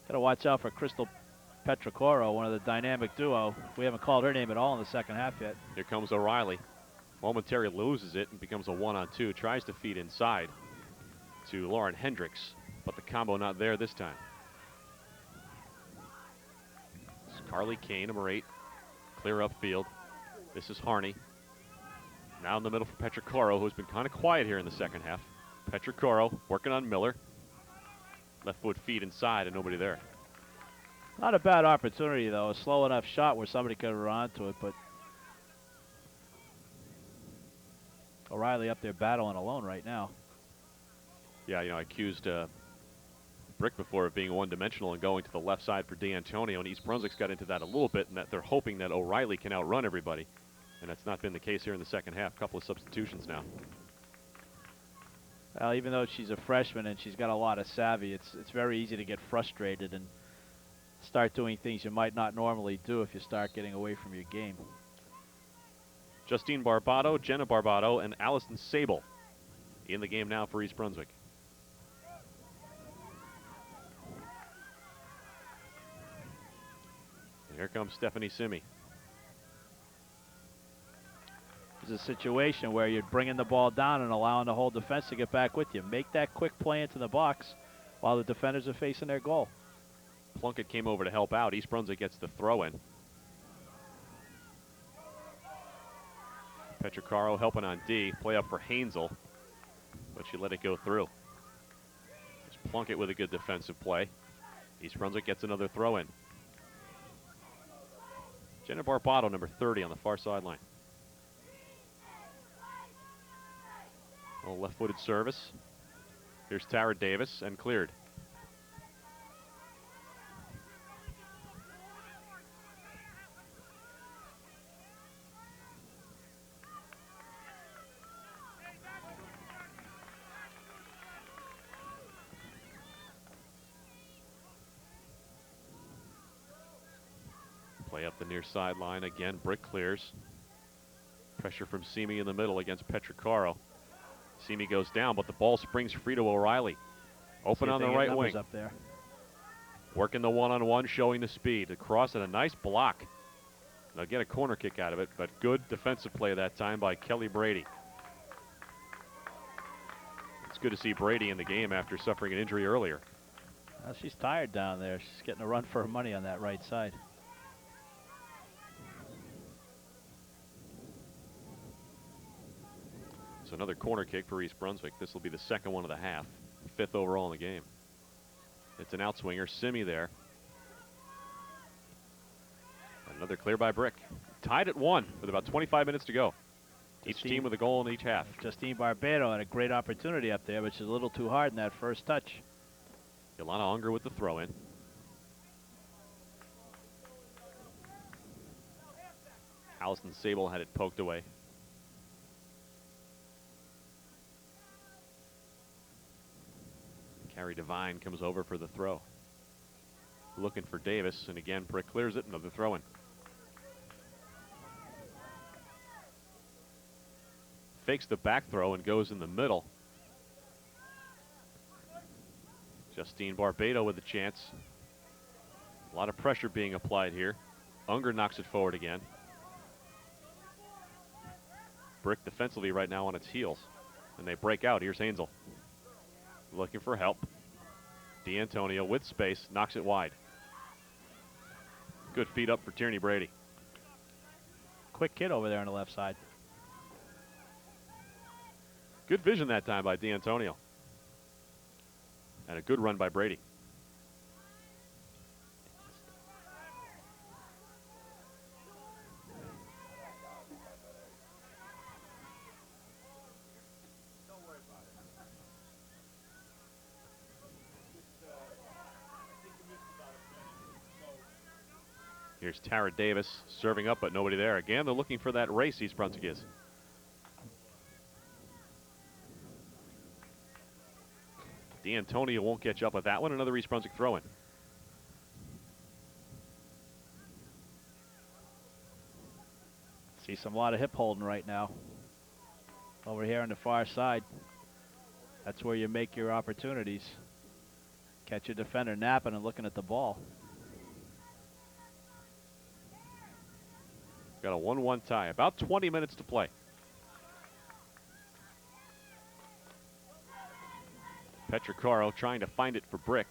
Speaker 2: Got to watch out for Crystal Petrocoro, one of the dynamic duo. We haven't called her name at all in the second half yet.
Speaker 1: Here comes O'Reilly. Momentarily loses it and becomes a 1-on-2. Tries to feed inside to Lauren Hendricks, but the combo not there this time. It's Carly Kane, number 8. Clear upfield. This is Harney. Now in the middle for Petrocoro, who's been kind of quiet here in the second half. Petrocoro working on Miller. Left foot feed inside and nobody there.
Speaker 2: Not a bad opportunity, though. A slow enough shot where somebody could have run to it, but O'Reilly up there battling alone right now.
Speaker 1: Yeah, I accused Brick before of being one-dimensional and going to the left side for D'Antonio, and East Brunswick's got into that a little bit, and that they're hoping that O'Reilly can outrun everybody. And that's not been the case here in the second half. Couple of substitutions now.
Speaker 2: Well, even though she's a freshman and she's got a lot of savvy, it's very easy to get frustrated and start doing things you might not normally do if you start getting away from your game.
Speaker 1: Justine Barbato, Jenna Barbato, and Allison Sable in the game now for East Brunswick. And here comes Stephanie Simi.
Speaker 2: It's a situation where you're bringing the ball down and allowing the whole defense to get back with you. Make that quick play into the box while the defenders are facing their goal.
Speaker 1: Plunkett came over to help out. East Brunswick gets the throw in. Petrocaro helping on D. Play up for Hansel, but she let it go through. There's Plunkett with a good defensive play. East Brunswick gets another throw in. Jenna Barbato, number 30, on the far sideline. A left-footed service. Here's Tara Davis, and cleared. Play up the near sideline again. Brick clears. Pressure from Simi in the middle against Petricaro. Simi goes down, but the ball springs free to O'Reilly. Open on the right wing.
Speaker 2: Up there.
Speaker 1: Working the one-on-one, showing the speed. Across and a nice block. They'll get a corner kick out of it, but good defensive play that time by Kelly Brady. It's good to see Brady in the game after suffering an injury earlier.
Speaker 2: Well, she's tired down there. She's getting a run for her money on that right side.
Speaker 1: So another corner kick for East Brunswick. This will be the second one of the half. 5th overall in the game. It's an outswinger. Simi there. Another clear by Brick. Tied at 1 with about 25 minutes to go. Each team with a goal in each half.
Speaker 2: Justine Barbado had a great opportunity up there, but she's a little too hard in that first touch.
Speaker 1: Ilana Unger with the throw in. Allison Sable had it poked away. Carrie Devine comes over for the throw. Looking for Davis, and again, Brick clears it, another throw in. Fakes the back throw and goes in the middle. Justine Barbado with a chance. A lot of pressure being applied here. Unger knocks it forward again. Brick defensively right now on its heels. And they break out. Here's Hansel. Looking for help. D'Antonio with space, knocks it wide. Good feed up for Tierney Brady.
Speaker 2: Quick kid over there on the left side.
Speaker 1: Good vision that time by D'Antonio. And a good run by Brady. Here's Tara Davis serving up, but nobody there. Again, they're looking for that race, East Brunswick is. D'Antonio won't catch up with that one. Another East Brunswick throw-in.
Speaker 2: See a lot of hip holding right now. Over here on the far side. That's where you make your opportunities. Catch a defender napping and looking at the ball.
Speaker 1: Got a 1-1 tie. About 20 minutes to play. Petricaro trying to find it for Brick.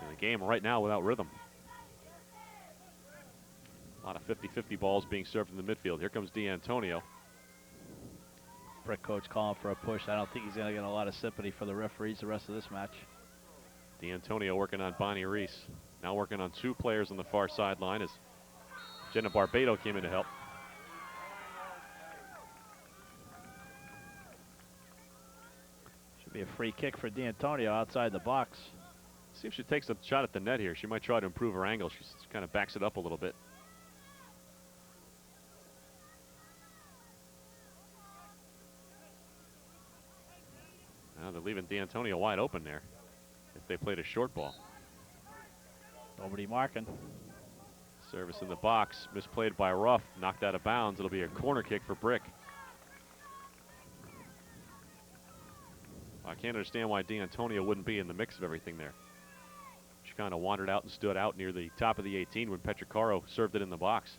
Speaker 1: And the game right now without rhythm. A lot of 50-50 balls being served in the midfield. Here comes D'Antonio.
Speaker 2: Brick coach calling for a push. I don't think he's going to get a lot of sympathy for the referees the rest of this match.
Speaker 1: D'Antonio working on Bonnie Reese. Now working on 2 players on the far sideline as Jenna Barbado came in to help.
Speaker 2: Should be a free kick for D'Antonio outside the box.
Speaker 1: See if she takes a shot at the net here. She might try to improve her angle. She kind of backs it up a little bit. Now they're leaving D'Antonio wide open there if they played a short ball.
Speaker 2: Nobody marking.
Speaker 1: Service in the box, misplayed by Ruff, knocked out of bounds. It'll be a corner kick for Brick. I can't understand why D'Antonio wouldn't be in the mix of everything there. She kind of wandered out and stood out near the top of the 18 when Petricaro served it in the box.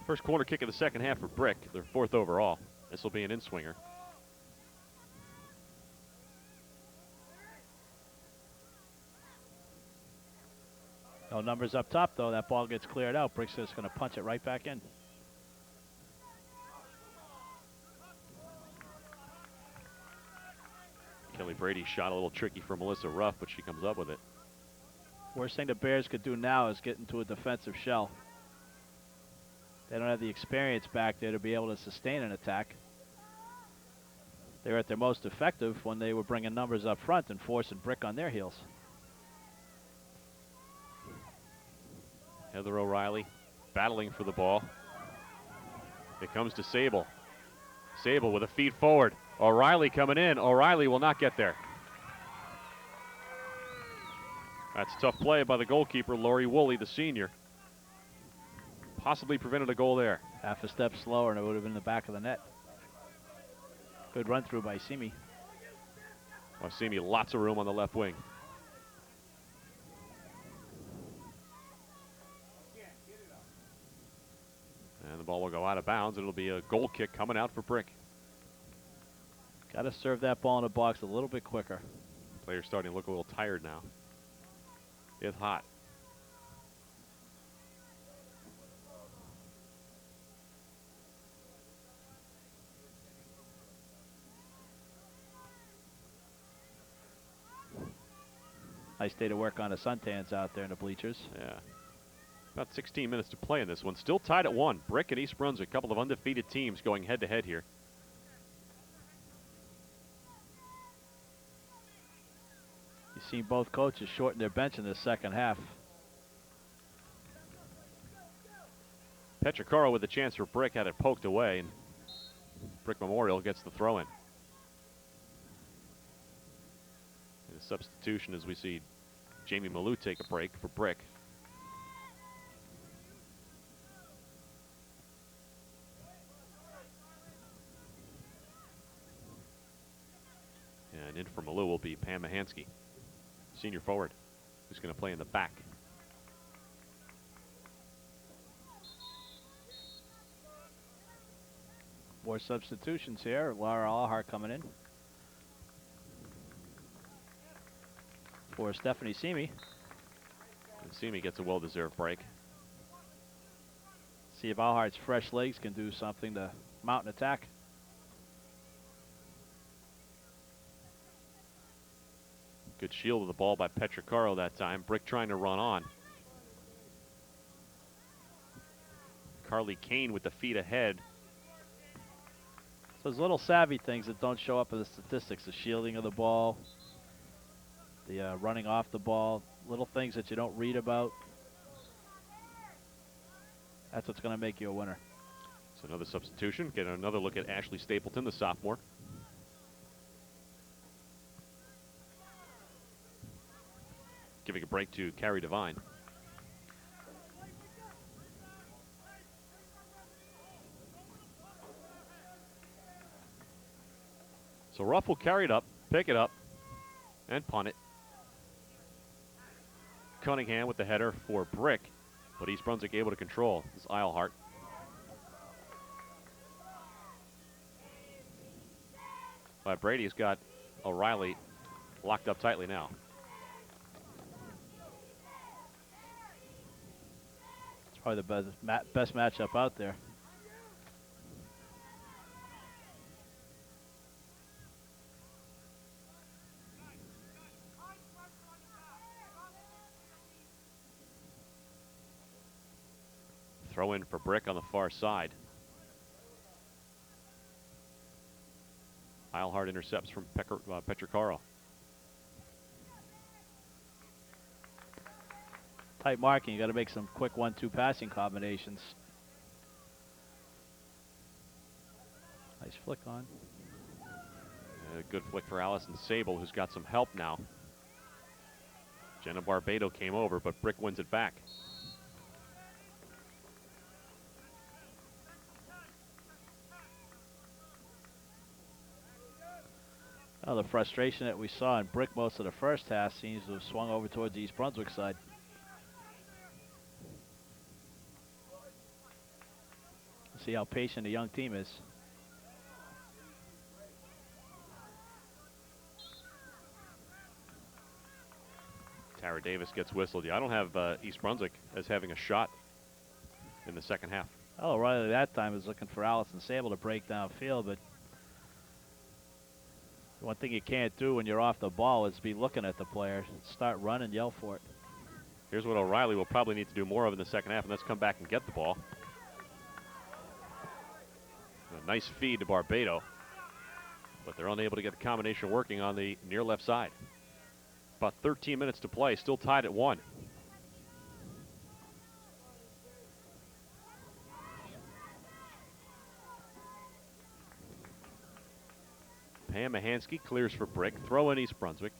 Speaker 1: First corner kick of the second half for Brick, their 4th overall. This will be an in-swinger.
Speaker 2: No numbers up top, though. That ball gets cleared out. Brick's just going to punch it right back in.
Speaker 1: Kelly Brady's shot a little tricky for Melissa Ruff, but she comes up with it.
Speaker 2: Worst thing the Bears could do now is get into a defensive shell. They don't have the experience back there to be able to sustain an attack. They were at their most effective when they were bringing numbers up front and forcing Brick on their heels.
Speaker 1: Heather O'Reilly battling for the ball. It comes to Sable. Sable with a feed forward. O'Reilly coming in. O'Reilly will not get there. That's tough play by the goalkeeper, Lori Woolley, the senior. Possibly prevented a goal there.
Speaker 2: Half a step slower and it would have been in the back of the net. Good run through by Simi.
Speaker 1: Simi, lots of room on the left wing. And the ball will go out of bounds. It'll be a goal kick coming out for Brick.
Speaker 2: Got to serve that ball in the box a little bit quicker.
Speaker 1: Player's starting to look a little tired now. It's hot.
Speaker 2: Nice day to work on the suntans out there in the bleachers.
Speaker 1: Yeah. About 16 minutes to play in this one. Still tied at 1. Brick and East Brunswick, a couple of undefeated teams going head-to-head here.
Speaker 2: You've seen both coaches shorten their bench in the second half.
Speaker 1: Petricaro with a chance for Brick, had it poked away, and Brick Memorial gets the throw in. And a substitution as we see Jamie Malou take a break for Brick. And in for Malou will be Pam Mahansky, senior forward, who's going to play in the back.
Speaker 2: More substitutions here. Laura Allhart coming in for Stephanie Simi.
Speaker 1: And Simi gets a well-deserved break.
Speaker 2: See if Allhart's fresh legs can do something to mount an attack.
Speaker 1: Good shield of the ball by Petricaro that time. Brick trying to run on. Carly Kane with the feet ahead.
Speaker 2: Those little savvy things that don't show up in the statistics, the shielding of the ball, the running off the ball, little things that you don't read about. That's what's going to make you a winner.
Speaker 1: So another substitution. Get another look at Ashley Stapleton, the sophomore. Giving a break to Carrie Devine. So Ruff will carry it up, pick it up, and punt it. Cunningham with the header for Brick, but East Brunswick able to control. This is Eilhart. But Brady's got O'Reilly locked up tightly now.
Speaker 2: It's probably the best matchup out there.
Speaker 1: Throw in for Brick on the far side. Eilhart intercepts from Petricaro.
Speaker 2: Tight marking, you got to make some quick 1-2 passing combinations. Nice flick on.
Speaker 1: A good flick for Allison Sable, who's got some help now. Jenna Barbado came over, but Brick wins it back.
Speaker 2: Well, the frustration that we saw in Brick most of the first half seems to have swung over towards the East Brunswick side. See how patient the young team is.
Speaker 1: Tara Davis gets whistled. Yeah, I don't have East Brunswick as having a shot in the second half.
Speaker 2: Oh, Riley that time was looking for Allison Sable to break downfield, but One thing you can't do when you're off the ball is be looking at the player. Start running, yell for it.
Speaker 1: Here's what O'Reilly will probably need to do more of in the second half, and that's come back and get the ball. A nice feed to Barbado, but they're unable to get the combination working on the near left side. About 13 minutes to play, still tied at 1. Pam Mahansky clears for Brick. Throw in East Brunswick.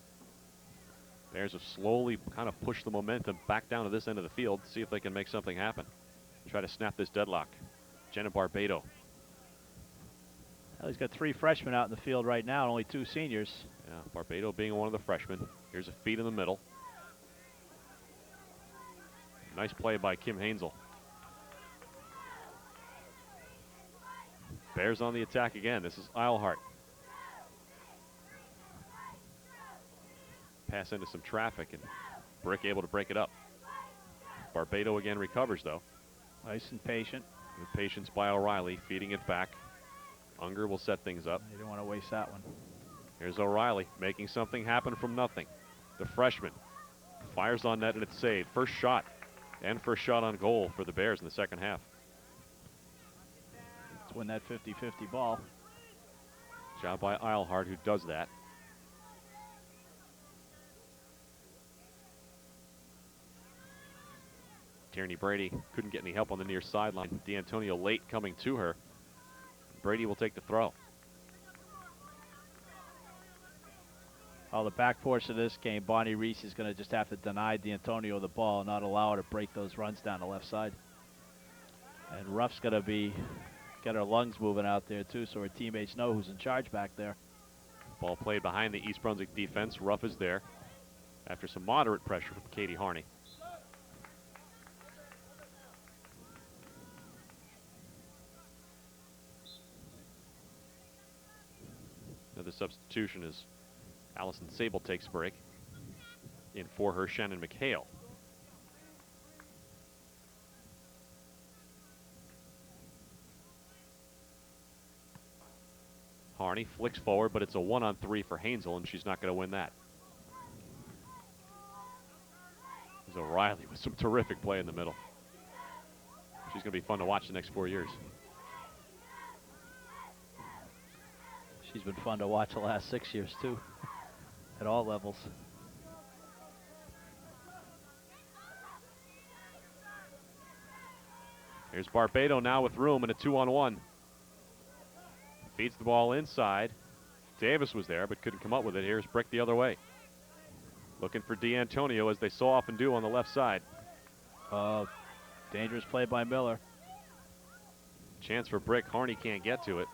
Speaker 1: Bears have slowly kind of pushed the momentum back down to this end of the field to see if they can make something happen. Try to snap this deadlock. Jenna Barbado.
Speaker 2: Well, he's got 3 freshmen out in the field right now, and only 2 seniors.
Speaker 1: Yeah, Barbado being one of the freshmen. Here's a feed in the middle. Nice play by Kim Hansel. Bears on the attack again. This is Eilhart. Pass into some traffic, and Brick able to break it up. Barbado again recovers, though.
Speaker 2: Nice and patient.
Speaker 1: With patience by O'Reilly, feeding it back. Unger will set things up.
Speaker 2: You don't want to waste that one.
Speaker 1: Here's O'Reilly making something happen from nothing. The freshman fires on net, and it's saved. First shot, and first shot on goal for the Bears in the second half.
Speaker 2: Let's win that 50-50 ball.
Speaker 1: Job by Eilhart, who does that. Tierney Brady couldn't get any help on the near sideline. D'Antonio late coming to her. Brady will take the throw.
Speaker 2: Oh, the back portion of this game, Bonnie Reese is going to just have to deny D'Antonio the ball and not allow her to break those runs down the left side. And Ruff's going to get her lungs moving out there too, so her teammates know who's in charge back there.
Speaker 1: Ball played behind the East Brunswick defense. Ruff is there after some moderate pressure from Katie Harney. Another substitution is Allison Sable takes a break. In for her, Shannon McHale. Harney flicks forward, but it's a 1-on-3 for Hansel, and she's not going to win that. There's O'Reilly with some terrific play in the middle. She's going to be fun to watch the next 4 years.
Speaker 2: She's been fun to watch the last 6 years too, at all levels.
Speaker 1: Here's Barbado now with room and a 2-on-1. Feeds the ball inside. Davis was there but couldn't come up with it. Here's Brick the other way. Looking for D'Antonio, as they so often do on the left side.
Speaker 2: Dangerous play by Miller.
Speaker 1: Chance for Brick. Harney can't get to it.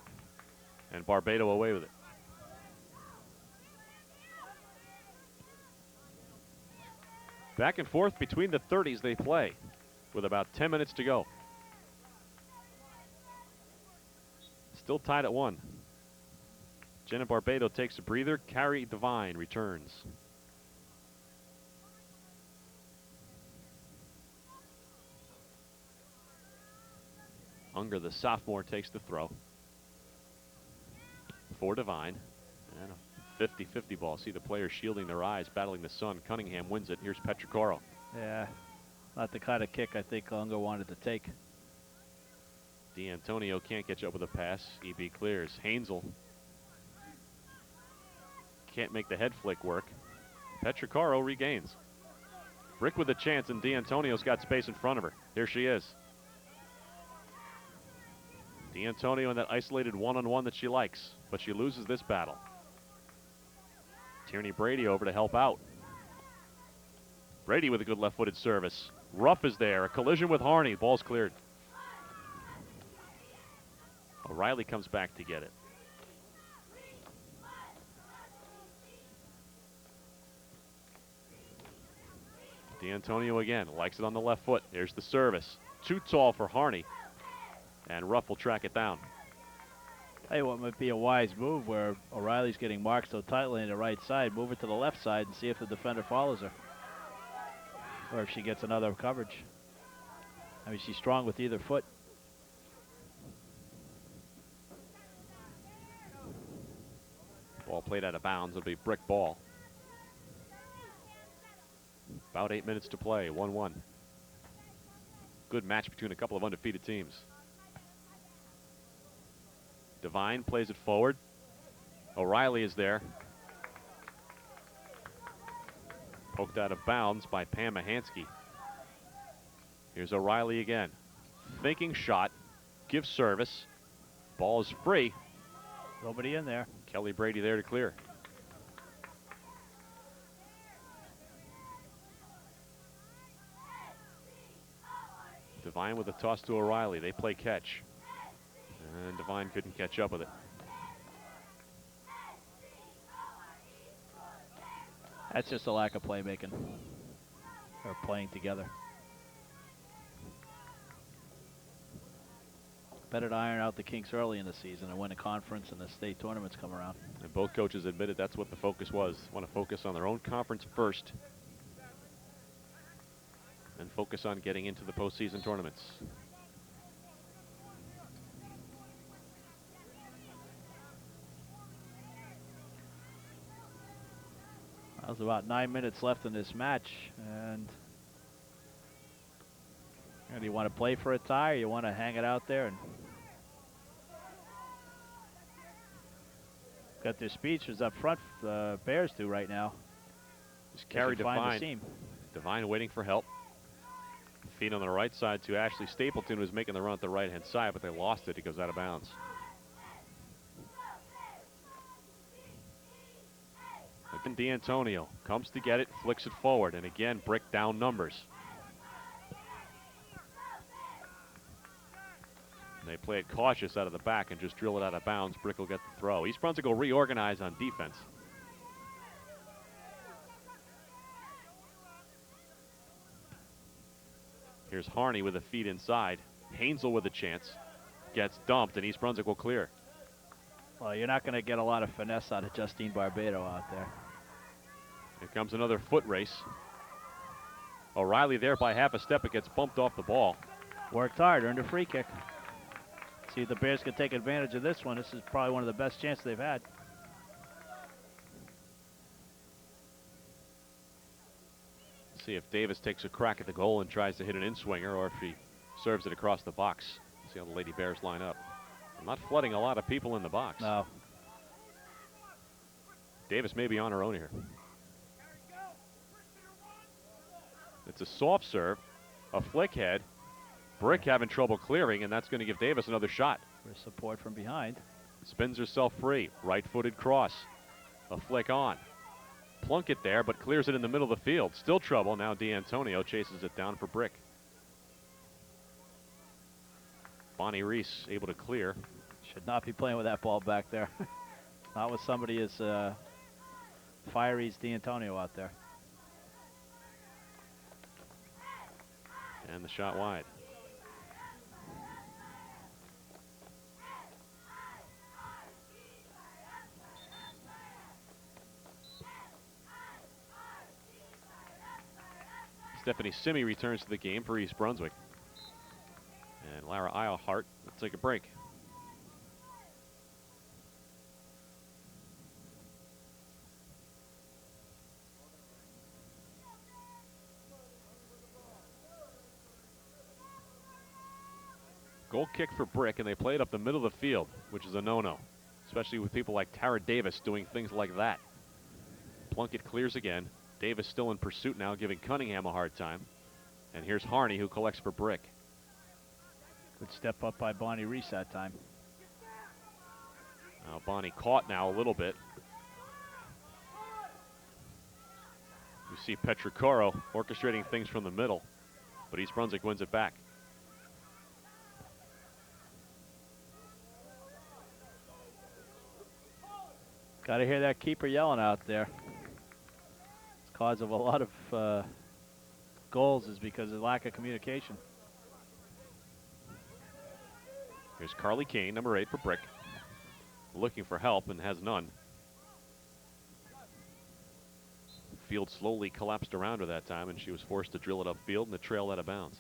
Speaker 1: And Barbado away with it. Back and forth between the 30s they play with about 10 minutes to go. Still tied at 1. Jenna Barbado takes a breather. Carrie Devine returns. Unger, the sophomore, takes the throw. For Devine. And a 50-50 ball. See the players shielding their eyes, battling the sun. Cunningham wins it. Here's Petricoro.
Speaker 2: Yeah, not the kind of kick I think Unger wanted to take.
Speaker 1: D'Antonio can't catch up with a pass. EB clears. Hansel can't make the head flick work. Petricoro regains. Brick with a chance, and D'Antonio's got space in front of her. Here she is. D'Antonio in that isolated 1-on-1 that she likes, but she loses this battle. Tierney Brady over to help out. Brady with a good left-footed service. Ruff is there. A collision with Harney. Ball's cleared. O'Reilly comes back to get it. D'Antonio again likes it on the left foot. Here's the service. Too tall for Harney. And Ruff will track it down.
Speaker 2: Tell you what might be a wise move where O'Reilly's getting marked so tightly on the right side. Move it to the left side and see if the defender follows her. Or if she gets another coverage. I mean, she's strong with either foot.
Speaker 1: Ball played out of bounds. It'll be brick ball. About 8 minutes to play, 1-1. Good match between a couple of undefeated teams. Devine plays it forward. O'Reilly is there. Poked out of bounds by Pam Mahansky. Here's O'Reilly again. Thinking shot. Gives service. Ball is free.
Speaker 2: Nobody in there.
Speaker 1: Kelly Brady there to clear. Devine with a toss to O'Reilly. They play catch. And Devine couldn't catch up with it.
Speaker 2: That's just a lack of playmaking. Or playing together. Better to iron out the kinks early in the season and win a conference and the state tournaments come around.
Speaker 1: And both coaches admitted that's what the focus was. Want to focus on their own conference first. And focus on getting into the postseason tournaments.
Speaker 2: There's about 9 minutes left in this match, and do you want to play for a tie, or you want to hang it out there? And got their speeches up front. The Bears do right now.
Speaker 1: Just carry
Speaker 2: find the
Speaker 1: Devine.
Speaker 2: seam.
Speaker 1: Devine waiting for help. Feed on the right side to Ashley Stapleton, who was making the run at the right-hand side, but they lost it. He goes out of bounds. Again, D'Antonio comes to get it, flicks it forward, and again, Brick down numbers. They play it cautious out of the back and just drill it out of bounds. Brick will get the throw. East Brunswick will reorganize on defense. Here's Harney with a feed inside. Hainsel with a chance. Gets dumped, and East Brunswick will clear.
Speaker 2: Well, you're not going to get a lot of finesse out of Justine Barbado out there.
Speaker 1: Here comes another foot race. O'Reilly there by half a step. It gets bumped off the ball.
Speaker 2: Worked hard, earned a free kick. See if the Bears can take advantage of this one. This is probably one of the best chances they've had.
Speaker 1: See if Davis takes a crack at the goal and tries to hit an in-swinger, or if he serves it across the box. See how the Lady Bears line up. I'm not flooding a lot of people in the box.
Speaker 2: No.
Speaker 1: Davis may be on her own here. It's a soft serve, a flick head. Brick having trouble clearing, and that's going to give Davis another shot.
Speaker 2: For support from behind.
Speaker 1: Spins herself free. Right-footed cross. A flick on. Plunkett there, but clears it in the middle of the field. Still trouble. Now D'Antonio chases it down for Brick. Bonnie Reese able to clear.
Speaker 2: Should not be playing with that ball back there. Not with somebody as fiery as D'Antonio out there.
Speaker 1: And the shot wide. Stephanie Simi returns to the game for East Brunswick. And Lara Eilhart will take a break. Goal kick for Brick, and they play it up the middle of the field, which is a no-no, especially with people like Tara Davis doing things like that. Plunkett clears again. Davis still in pursuit now, giving Cunningham a hard time. And here's Harney, who collects for Brick.
Speaker 2: Good step up by Bonnie Reese that time.
Speaker 1: Now Bonnie caught now a little bit. You see Petricoro orchestrating things from the middle, but East Brunswick wins it back.
Speaker 2: Got to hear that keeper yelling out there. It's cause of a lot of goals is because of lack of communication.
Speaker 1: Here's Carly Kane, number 8 for Brick. Looking for help and has none. Field slowly collapsed around her that time, and she was forced to drill it upfield, and the trail out of bounds.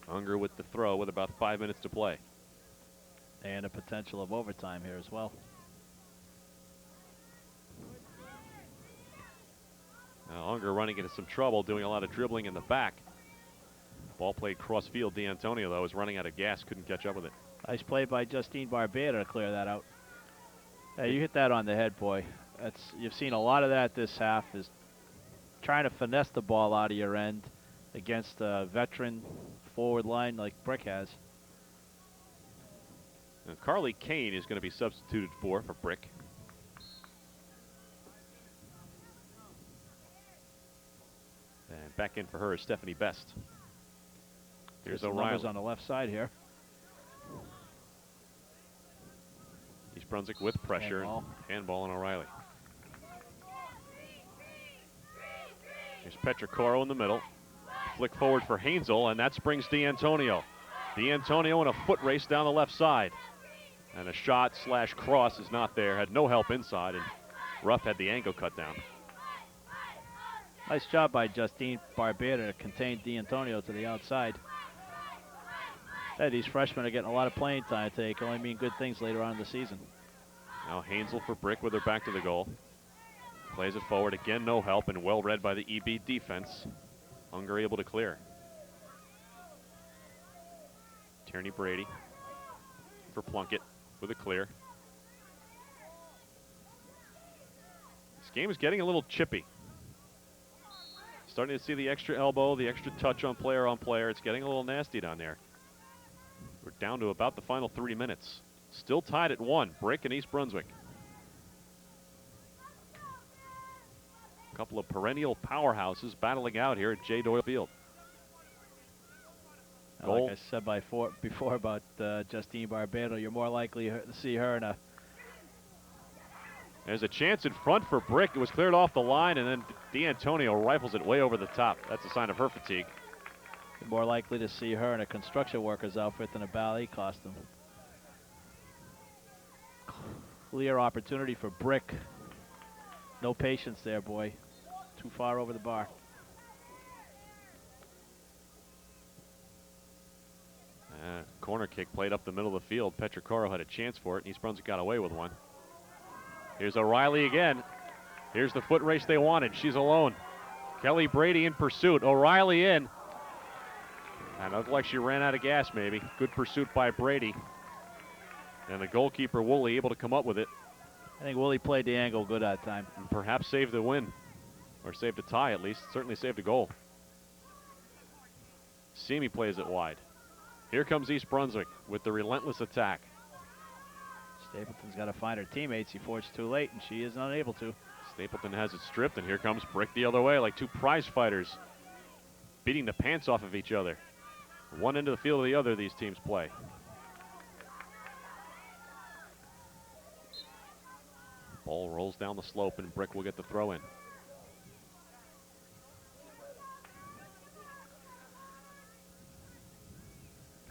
Speaker 1: Unger with the throw with about 5 minutes to play.
Speaker 2: And a potential of overtime here as well.
Speaker 1: Now Unger running into some trouble, doing a lot of dribbling in the back. Ball played cross field. D'Antonio, though, was running out of gas, couldn't catch up with it.
Speaker 2: Nice play by Justine Barbera to clear that out. Hey, you hit that on the head, boy. You've seen a lot of that this half, is trying to finesse the ball out of your end against a veteran forward line like Brick has.
Speaker 1: And Carly Kane is going to be substituted for Brick. And back in for her is Stephanie Best. Here's O'Reilly
Speaker 2: on the left side here.
Speaker 1: East Brunswick with pressure. Handball on O'Reilly. Here's Petricoro in the middle. Flick forward for Hansel, and that springs D'Antonio. D'Antonio in a foot race down the left side. And a shot / cross is not there. Had no help inside, and Ruff had the ankle cut down.
Speaker 2: Nice job by Justine Barbera to contain D'Antonio to the outside. Hey, these freshmen are getting a lot of playing time today. It can only mean good things later on in the season.
Speaker 1: Now Hansel for Brick with her back to the goal. Plays it forward again, no help, and well read by the EB defense. Unger able to clear. Tierney Brady for Plunkett with a clear. This game is getting a little chippy. Starting to see the extra elbow, the extra touch on player. It's getting a little nasty down there. We're down to about the final 3 minutes. Still tied at 1, Brick and East Brunswick. A couple of perennial powerhouses battling out here at J. Doyle Field.
Speaker 2: Goal. Like I said before about Justine Barbero, you're more likely to see her in a...
Speaker 1: There's a chance in front for Brick. It was cleared off the line, and then D'Antonio rifles it way over the top. That's a sign of her fatigue.
Speaker 2: You're more likely to see her in a construction worker's outfit than a ballet costume. Clear opportunity for Brick. No patience there, boy. Too far over the bar.
Speaker 1: Corner kick played up the middle of the field. Petricoro had a chance for it, and East Brunswick got away with one. Here's O'Reilly again. Here's the foot race they wanted. She's alone. Kelly Brady in pursuit. O'Reilly in. And it looked like she ran out of gas, maybe. Good pursuit by Brady. And the goalkeeper, Woolley, able to come up with it.
Speaker 2: I think Woolley played the angle good that time.
Speaker 1: And perhaps saved the win. Or saved a tie, at least. Certainly saved a goal. Simi plays it wide. Here comes East Brunswick with the relentless attack.
Speaker 2: Stapleton's got to find her teammates. He forged too late, and she is unable to.
Speaker 1: Stapleton has it stripped, and here comes Brick the other way, like two prize fighters beating the pants off of each other. One end of the field or the other, these teams play. Ball rolls down the slope, and Brick will get the throw in.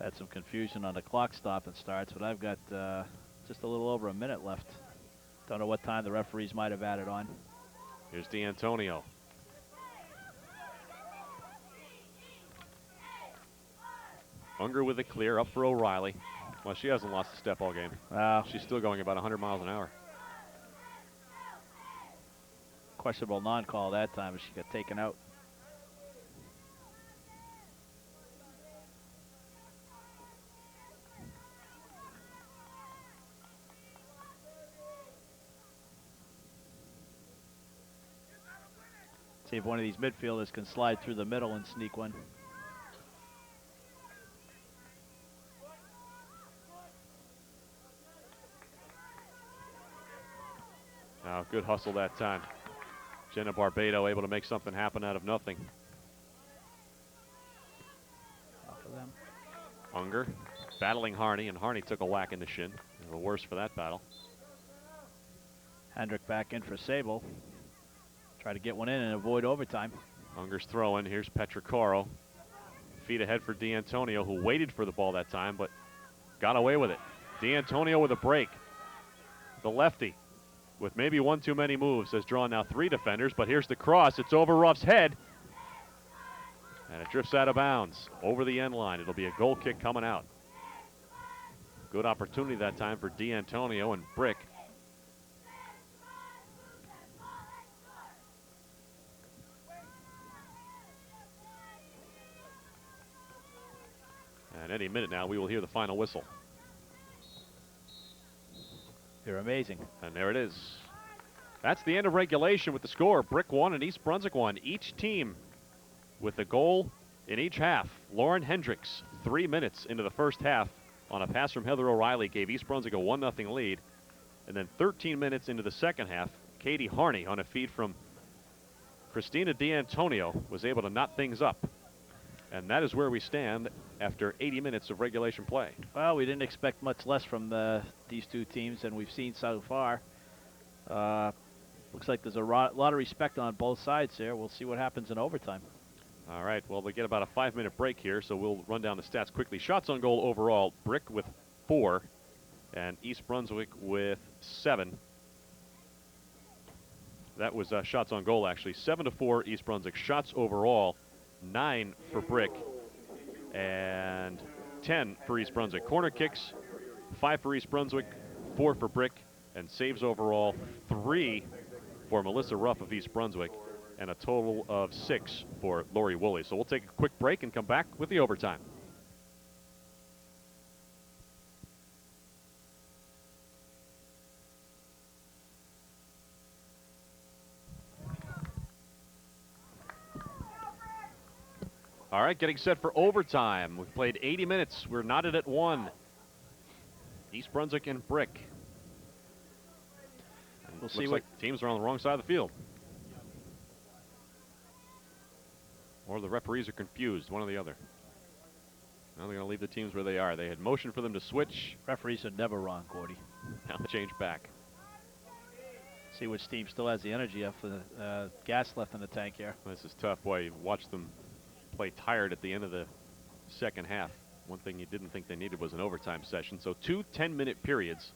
Speaker 2: Had some confusion on the clock stop and starts, but I've got just a little over a minute left. Don't know what time the referees might have added on.
Speaker 1: Here's D'Antonio. Unger with a clear, up for O'Reilly. Well, she hasn't lost a step all game. She's still going about 100 miles an hour.
Speaker 2: Questionable non-call that time, but she got taken out. See if one of these midfielders can slide through the middle and sneak one.
Speaker 1: Now, good hustle that time. Jenna Barbado able to make something happen out of nothing.
Speaker 2: Off of them.
Speaker 1: Unger battling Harney, and Harney took a whack in the shin. The worse for that battle.
Speaker 2: Hendrick back in for Sable. Try to get one in and avoid overtime.
Speaker 1: Unger's throwing. Here's Petricoro. Feet ahead for D'Antonio, who waited for the ball that time, but got away with it. D'Antonio with a break. The lefty, with maybe one too many moves, has drawn now 3 defenders, but here's the cross. It's over Ruff's head. And it drifts out of bounds over the end line. It'll be a goal kick coming out. Good opportunity that time for D'Antonio and Brick. And any minute now, we will hear the final whistle.
Speaker 2: You're amazing.
Speaker 1: And there it is. That's the end of regulation with the score. Brick 1 and East Brunswick 1. Each team with a goal in each half. Lauren Hendricks, 3 minutes into the first half on a pass from Heather O'Reilly, gave East Brunswick a 1-0 lead. And then 13 minutes into the second half, Katie Harney on a feed from Christina D'Antonio was able to knot things up. And that is where we stand after 80 minutes of regulation play.
Speaker 2: Well, we didn't expect much less from these two teams than we've seen so far. Looks like there's a lot of respect on both sides there. We'll see what happens in overtime.
Speaker 1: All right, well, they get about a 5-minute break here, so we'll run down the stats quickly. Shots on goal overall, Brick with 4 and East Brunswick with 7. That was shots on goal, actually. 7-4 East Brunswick. Shots overall, 9 for Brick and 10 for East Brunswick. Corner kicks, 5 for East Brunswick, 4 for Brick, and saves overall, 3 for Melissa Ruff of East Brunswick, and a total of 6 for Lori Woolley. So we'll take a quick break and come back with the overtime. All right, getting set for overtime. We've played 80 minutes. We're knotted at 1. East Brunswick and Brick. And
Speaker 2: We'll see
Speaker 1: looks
Speaker 2: what
Speaker 1: like teams are on the wrong side of the field. Or the referees are confused, one or the other. Now they're going to leave the teams where they are. They had motion for them to switch.
Speaker 2: referees are never wrong, Gordy.
Speaker 1: Now they change back.
Speaker 2: See which team still has the energy left, gas left in the tank here.
Speaker 1: This is tough. Boy, you watch them play tired at the end of the second half. One thing you didn't think they needed was an overtime session. So 2 10-minute periods.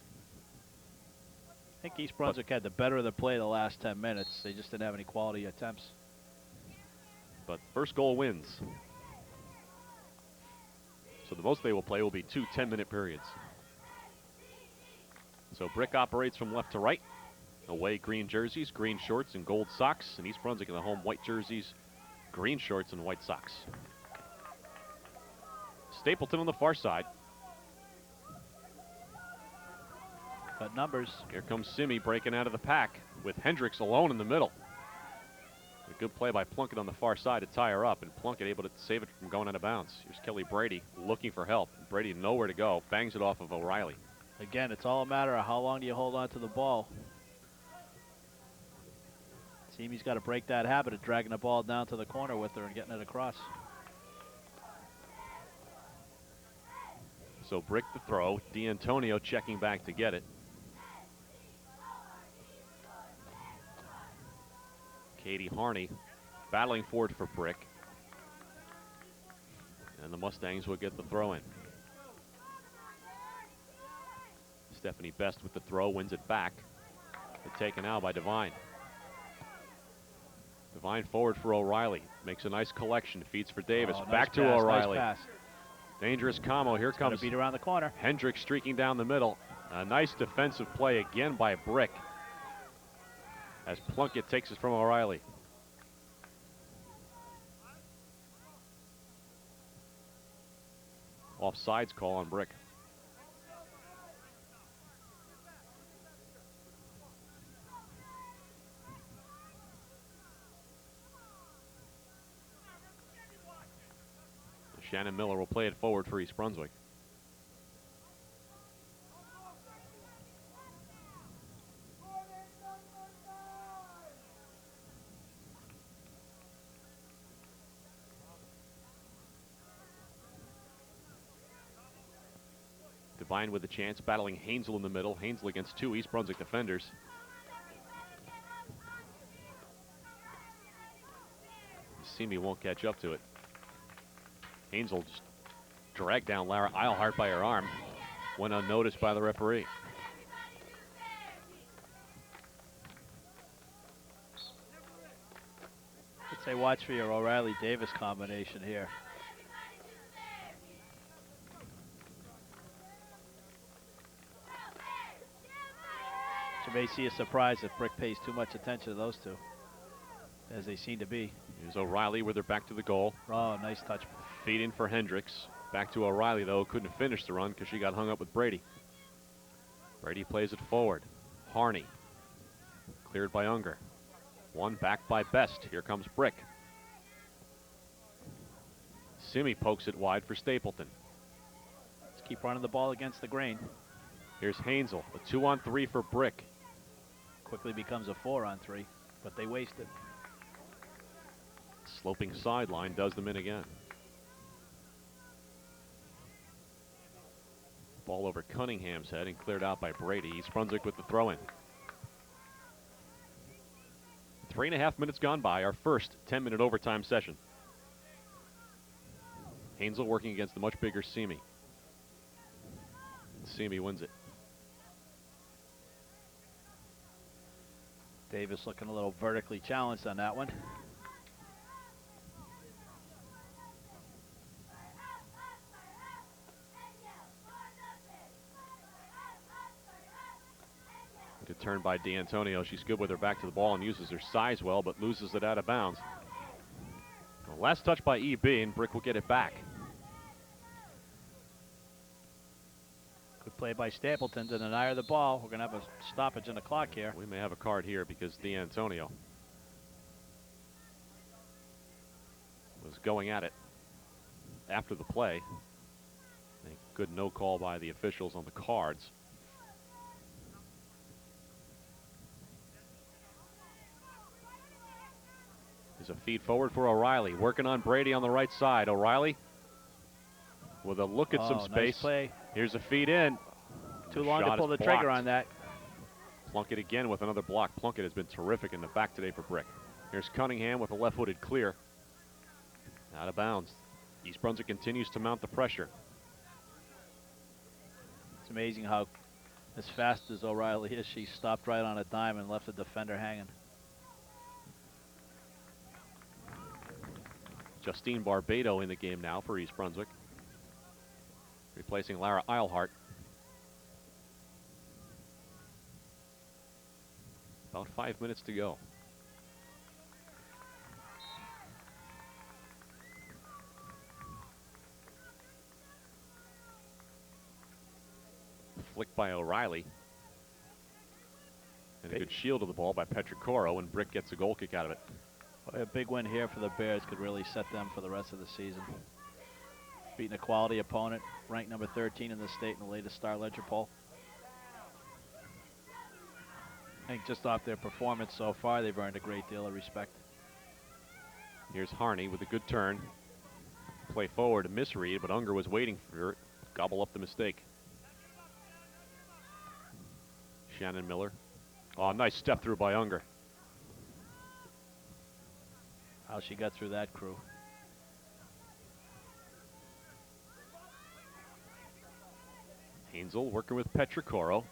Speaker 2: I think East Brunswick had the better of the play the last 10 minutes. They just didn't have any quality attempts.
Speaker 1: But first goal wins. So the most they will play will be 2 10-minute periods. So Brick operates from left to right. Away green jerseys, green shorts, and gold socks. And East Brunswick in the home white jerseys, green shorts, and white socks. Stapleton on the far side.
Speaker 2: But numbers.
Speaker 1: Here comes Simi breaking out of the pack with Hendricks alone in the middle. A good play by Plunkett on the far side to tie her up, and Plunkett able to save it from going out of bounds. Here's Kelly Brady looking for help. Brady nowhere to go. Bangs it off of O'Reilly.
Speaker 2: Again, it's all a matter of how long do you hold on to the ball. Simi's got to break that habit of dragging the ball down to the corner with her and getting it across.
Speaker 1: So Brick the throw. D'Antonio checking back to get it. Katie Harney battling forward for Brick. And the Mustangs will get the throw in. Stephanie Best with the throw, wins it back. But taken out by Devine. Devine forward for O'Reilly. Makes a nice collection, feeds for Davis.
Speaker 2: Oh,
Speaker 1: back
Speaker 2: nice
Speaker 1: to
Speaker 2: pass,
Speaker 1: O'Reilly.
Speaker 2: Nice pass.
Speaker 1: Dangerous combo. Here comes
Speaker 2: beat around the corner.
Speaker 1: Hendricks streaking down the middle. A nice defensive play again by Brick as Plunkett takes it from O'Reilly. Offsides call on Brick. Shannon Miller will play it forward for East Brunswick. Devine with a chance, battling Hainsel in the middle. Hainsel against 2 East Brunswick defenders. Simi won't catch up to it. Hainsel just dragged down Lara Eilhart by her arm. Went unnoticed by the referee.
Speaker 2: I'd say watch for your O'Reilly Davis combination here. You may see a surprise if Brick pays too much attention to those two, as they seem to be.
Speaker 1: Here's O'Reilly with her back to the goal.
Speaker 2: Oh, nice touch.
Speaker 1: Feed in for Hendricks. Back to O'Reilly, though. Couldn't finish the run because she got hung up with Brady. Brady plays it forward. Harney. Cleared by Unger. One back by Best. Here comes Brick. Simi pokes it wide for Stapleton.
Speaker 2: Let's keep running the ball against the grain.
Speaker 1: Here's Hansel. A 2-on-3 for Brick.
Speaker 2: Quickly becomes a 4-on-3, but they waste it.
Speaker 1: Sloping sideline does them in again. Ball over Cunningham's head and cleared out by Brady. East Brunswick with the throw-in. 3.5 minutes gone by, our first 10-minute overtime session. Hansel working against the much bigger Simi. Simi wins it.
Speaker 2: Davis looking a little vertically challenged on that one.
Speaker 1: Good turn by D'Antonio. She's good with her back to the ball and uses her size well, but loses it out of bounds. Well, last touch by EB, and Brick will get it back.
Speaker 2: Good play by Stapleton to deny her the ball. We're going to have a stoppage in the clock here.
Speaker 1: We may have a card here because D'Antonio was going at it after the play. A good no call by the officials on the cards. There's a feed forward for O'Reilly. Working on Brady on the right side. O'Reilly with a look at some space.
Speaker 2: Nice play.
Speaker 1: Here's a feed in.
Speaker 2: Too long to pull the trigger on that.
Speaker 1: Plunkett again with another block. Plunkett has been terrific in the back today for Brick. Here's Cunningham with a left-footed clear. Out of bounds. East Brunswick continues to mount the pressure.
Speaker 2: It's amazing how, as fast as O'Reilly is, she stopped right on a dime and left the defender hanging.
Speaker 1: Justine Barbado in the game now for East Brunswick, replacing Lara Eilhart. About 5 minutes to go. Flicked by O'Reilly. And a good shield of the ball by Petricoro, and Brick gets a goal kick out of it.
Speaker 2: A big win here for the Bears could really set them for the rest of the season. Beating a quality opponent, ranked number 13 in the state in the latest Star Ledger poll. I think just off their performance so far, they've earned a great deal of respect.
Speaker 1: Here's Harney with a good turn. Play forward, a misread, but Unger was waiting for her. Gobble up the mistake. Shannon Miller. Oh, nice step through by Unger.
Speaker 2: How she got through that crew.
Speaker 1: Hansel working with Petricoro.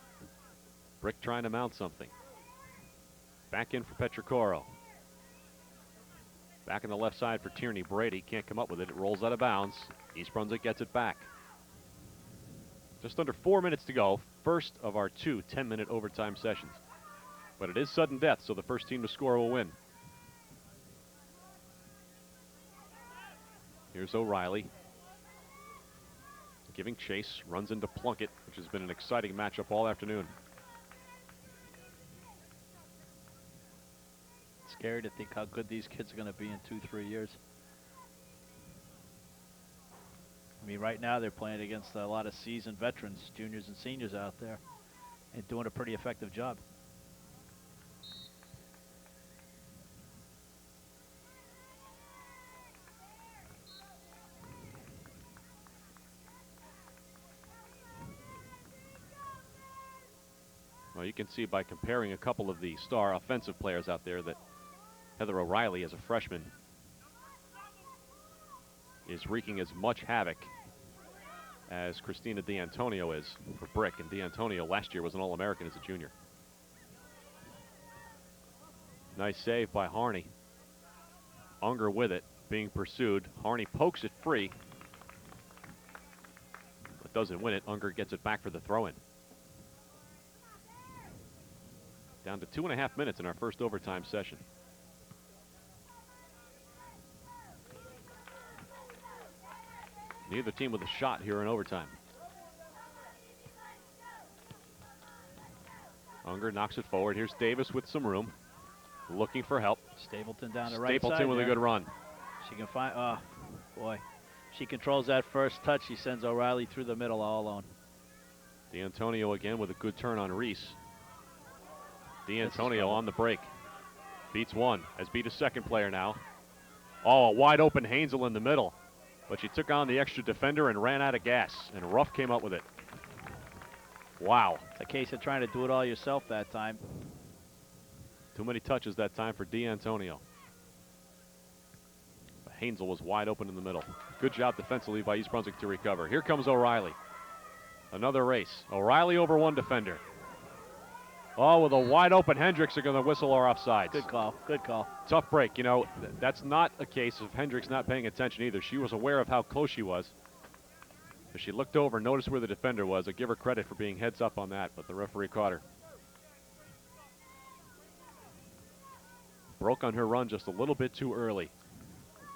Speaker 1: Brick trying to mount something. Back in for Petricoro. Back on the left side for Tierney. Brady can't come up with it. It rolls out of bounds. East Brunswick gets it back. Just under 4 minutes to go. First of our two 10-minute overtime sessions. But it is sudden death, so the first team to score will win. Here's O'Reilly. Giving chase, runs into Plunkett, which has been an exciting matchup all afternoon.
Speaker 2: Scary to think how good these kids are going to be in 2-3 years. I mean, right now they're playing against a lot of seasoned veterans, juniors and seniors out there, and doing a pretty effective job.
Speaker 1: Well, you can see by comparing a couple of the star offensive players out there that Heather O'Reilly, as a freshman, is wreaking as much havoc as Christina D'Antonio is for Brick. And D'Antonio last year was an All-American as a junior. Nice save by Harney. Unger with it, being pursued. Harney pokes it free, but doesn't win it. Unger gets it back for the throw-in. Down to 2.5 minutes in our first overtime session. Neither team with a shot here in overtime. Unger knocks it forward. Here's Davis with some room, looking for help.
Speaker 2: Stapleton down the right side.
Speaker 1: Stapleton with a good run.
Speaker 2: She can find, oh, boy. She controls that first touch. She sends O'Reilly through the middle all alone.
Speaker 1: D'Antonio again with a good turn on Reese. D'Antonio on the break. Beats one, has beat a second player now. Oh, a wide open Hansel in the middle. But she took on the extra defender and ran out of gas, and Ruff came up with it. Wow.
Speaker 2: It's a case of trying to do it all yourself that time.
Speaker 1: Too many touches that time for D'Antonio. Hansel was wide open in the middle. Good job defensively by East Brunswick to recover. Here comes O'Reilly. Another race. O'Reilly over one defender. Oh, with a wide open Hendricks, are going to whistle our offsides.
Speaker 2: Good call. Good call.
Speaker 1: Tough break. You know, that's not a case of Hendricks not paying attention either. She was aware of how close she was. As she looked over, noticed where the defender was. I give her credit for being heads up on that, but the referee caught her. Broke on her run just a little bit too early.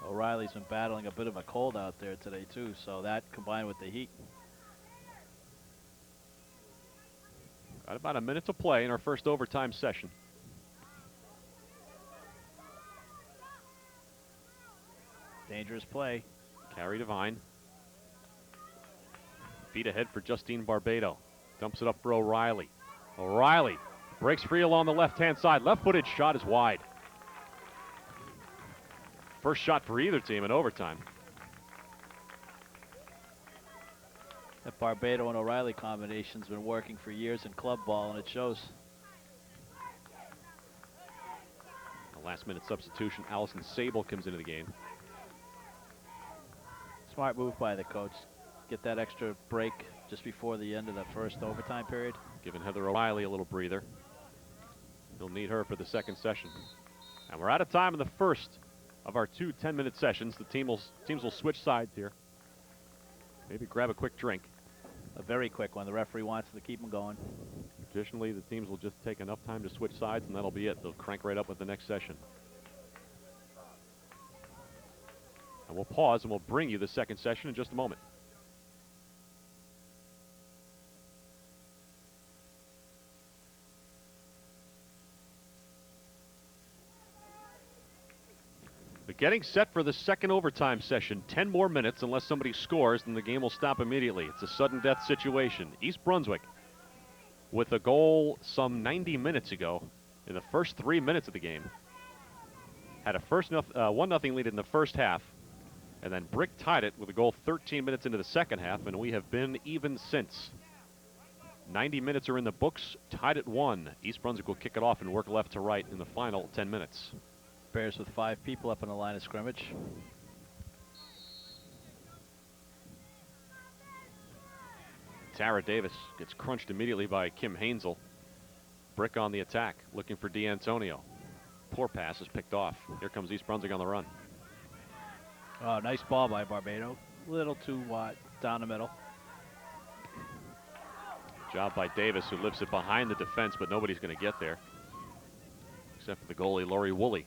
Speaker 2: O'Reilly's been battling a bit of a cold out there today, too, so that combined with the heat.
Speaker 1: Got about a minute to play in our first overtime session.
Speaker 2: Dangerous play.
Speaker 1: Carrie Devine. Feet ahead for Justine Barbado. Dumps it up for O'Reilly. O'Reilly breaks free along the left-hand side. Left-footed shot is wide. First shot for either team in overtime.
Speaker 2: That Barbado and O'Reilly combination's been working for years in club ball, and it shows.
Speaker 1: A last-minute substitution. Allison Sable comes into the game.
Speaker 2: Smart move by the coach. Get that extra break just before the end of the first overtime period.
Speaker 1: Giving Heather O'Reilly a little breather. He'll need her for the second session. And we're out of time in the first of our two 10-minute sessions. The teams will switch sides here. Maybe grab a quick drink.
Speaker 2: A very quick one. The referee wants to keep them going.
Speaker 1: Traditionally, the teams will just take enough time to switch sides, and that'll be it. They'll crank right up with the next session. And we'll pause, and we'll bring you the second session in just a moment. Getting set for the second overtime session. 10 more minutes unless somebody scores, and the game will stop immediately. It's a sudden death situation. East Brunswick with a goal some 90 minutes ago in the first 3 minutes of the game. Had a 1-0 lead in the first half, and then Brick tied it with a goal 13 minutes into the second half, and we have been even since. 90 minutes are in the books, tied at 1. East Brunswick will kick it off and work left to right in the final 10 minutes.
Speaker 2: Bears with 5 people up on the line of scrimmage.
Speaker 1: Tara Davis gets crunched immediately by Kim Hansel. Brick on the attack, looking for D'Antonio. Poor pass is picked off. Here comes East Brunswick on the run.
Speaker 2: Oh, nice ball by Barbado. Little too wide down the middle.
Speaker 1: Job by Davis, who lifts it behind the defense, but nobody's going to get there. Except for the goalie, Lori Woolley.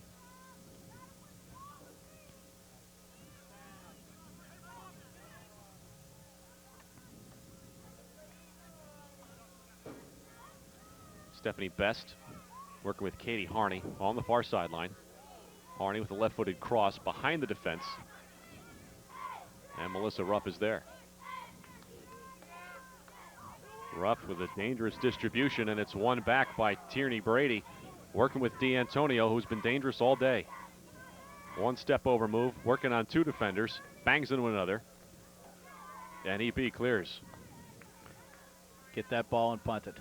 Speaker 1: Stephanie Best working with Katie Harney on the far sideline. Harney with a left-footed cross behind the defense. And Melissa Ruff is there. Ruff with a dangerous distribution, and it's won back by Tierney Brady, working with D'Antonio, who's been dangerous all day. One step over move, working on 2 defenders, bangs into another, and EB clears.
Speaker 2: Get that ball and punt it.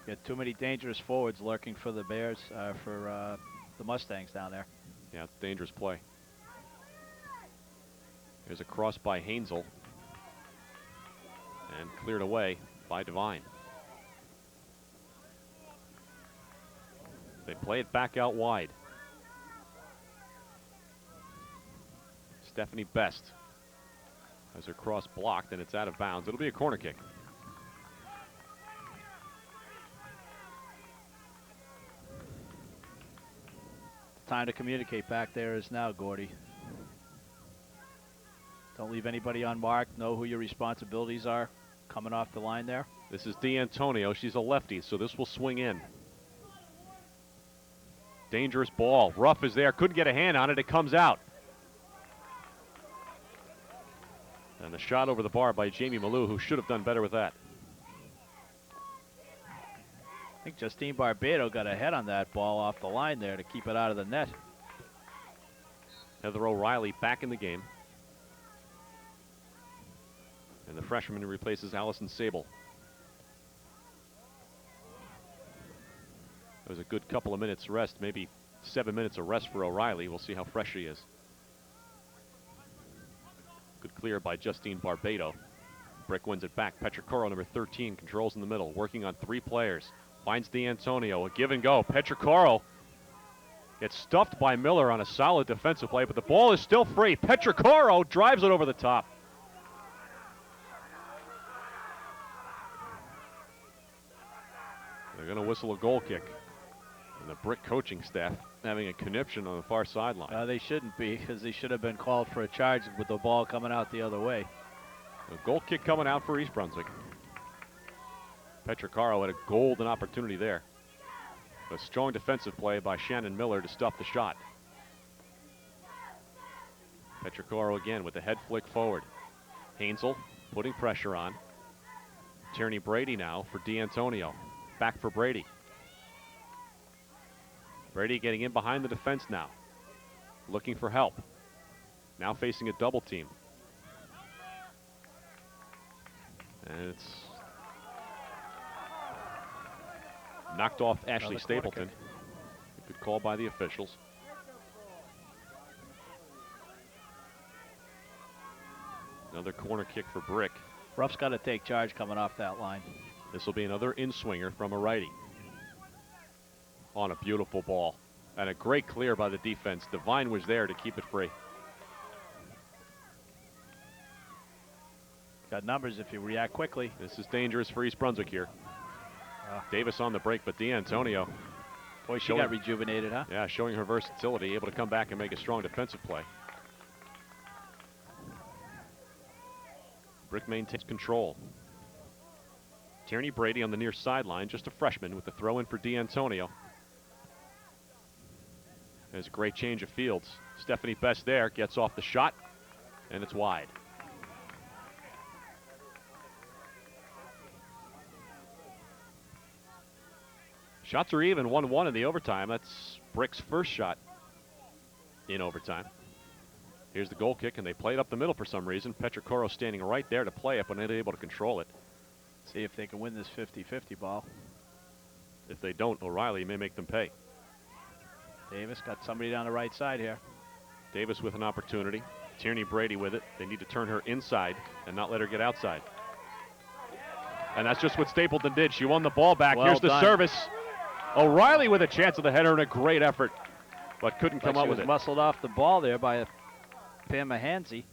Speaker 2: Got too many dangerous forwards lurking for the Bears, for the Mustangs down there.
Speaker 1: Yeah, it's a dangerous play. There's a cross by Hansel. And cleared away by Devine. They play it back out wide. Stephanie Best has her cross blocked, and it's out of bounds. It'll be a corner kick.
Speaker 2: Time to communicate back there is now, Gordy. Don't leave anybody unmarked. Know who your responsibilities are coming off the line there.
Speaker 1: This is D'Antonio. She's a lefty, so this will swing in. Dangerous ball. Ruff is there. Couldn't get a hand on it. It comes out. And the shot over the bar by Jamie Malou, who should have done better with that.
Speaker 2: I think Justine Barbado got a head on that ball off the line there to keep it out of the net.
Speaker 1: Heather O'Reilly back in the game. And the freshman who replaces Allison Sable. It was a good couple of minutes rest, maybe 7 minutes of rest for O'Reilly. We'll see how fresh she is. Good clear by Justine Barbado. Brick wins it back. Petricoro, number 13, controls in the middle, working on 3 players. Finds D'Antonio, a give and go. Petricoro gets stuffed by Miller on a solid defensive play, but the ball is still free. Petricoro drives it over the top. They're going to whistle a goal kick. And the Brick coaching staff having a conniption on the far sideline.
Speaker 2: They shouldn't be, because they should have been called for a charge with the ball coming out the other way.
Speaker 1: A goal kick coming out for East Brunswick. Petricaro had a golden opportunity there. A strong defensive play by Shannon Miller to stop the shot. Petricaro again with the head flick forward. Hainsel putting pressure on. Tierney Brady now for D'Antonio. Back for Brady. Brady getting in behind the defense now. Looking for help. Now facing a double team. And it's knocked off Ashley Stapleton. A good call by the officials. Another corner kick for Brick.
Speaker 2: Ruff's got to take charge coming off that line.
Speaker 1: This will be another in-swinger from a righty. On a beautiful ball. And a great clear by the defense. Devine was there to keep it free.
Speaker 2: Got numbers if you react quickly.
Speaker 1: This is dangerous for East Brunswick here. Davis on the break, but D'Antonio.
Speaker 2: Boy, she got rejuvenated, huh?
Speaker 1: Yeah, showing her versatility, able to come back and make a strong defensive play. Brick maintains control. Tierney Brady on the near sideline, just a freshman with the throw in for D'Antonio. There's a great change of fields. Stephanie Best there, gets off the shot, and it's wide. Shots are even, 1-1 in the overtime. That's Brick's first shot in overtime. Here's the goal kick, and they play it up the middle for some reason. Petricoro standing right there to play it, but not able to control it.
Speaker 2: See if they can win this 50-50 ball.
Speaker 1: If they don't, O'Reilly may make them pay.
Speaker 2: Davis got somebody down the right side here.
Speaker 1: Davis with an opportunity. Tierney Brady with it. They need to turn her inside and not let her get outside. And that's just what Stapleton did. She won the ball back.
Speaker 2: Well
Speaker 1: Here's the
Speaker 2: done.
Speaker 1: service. O'Reilly with a chance of the header and a great effort, but couldn't come up with it.
Speaker 2: Muscled off the ball there by Pam Mahansky.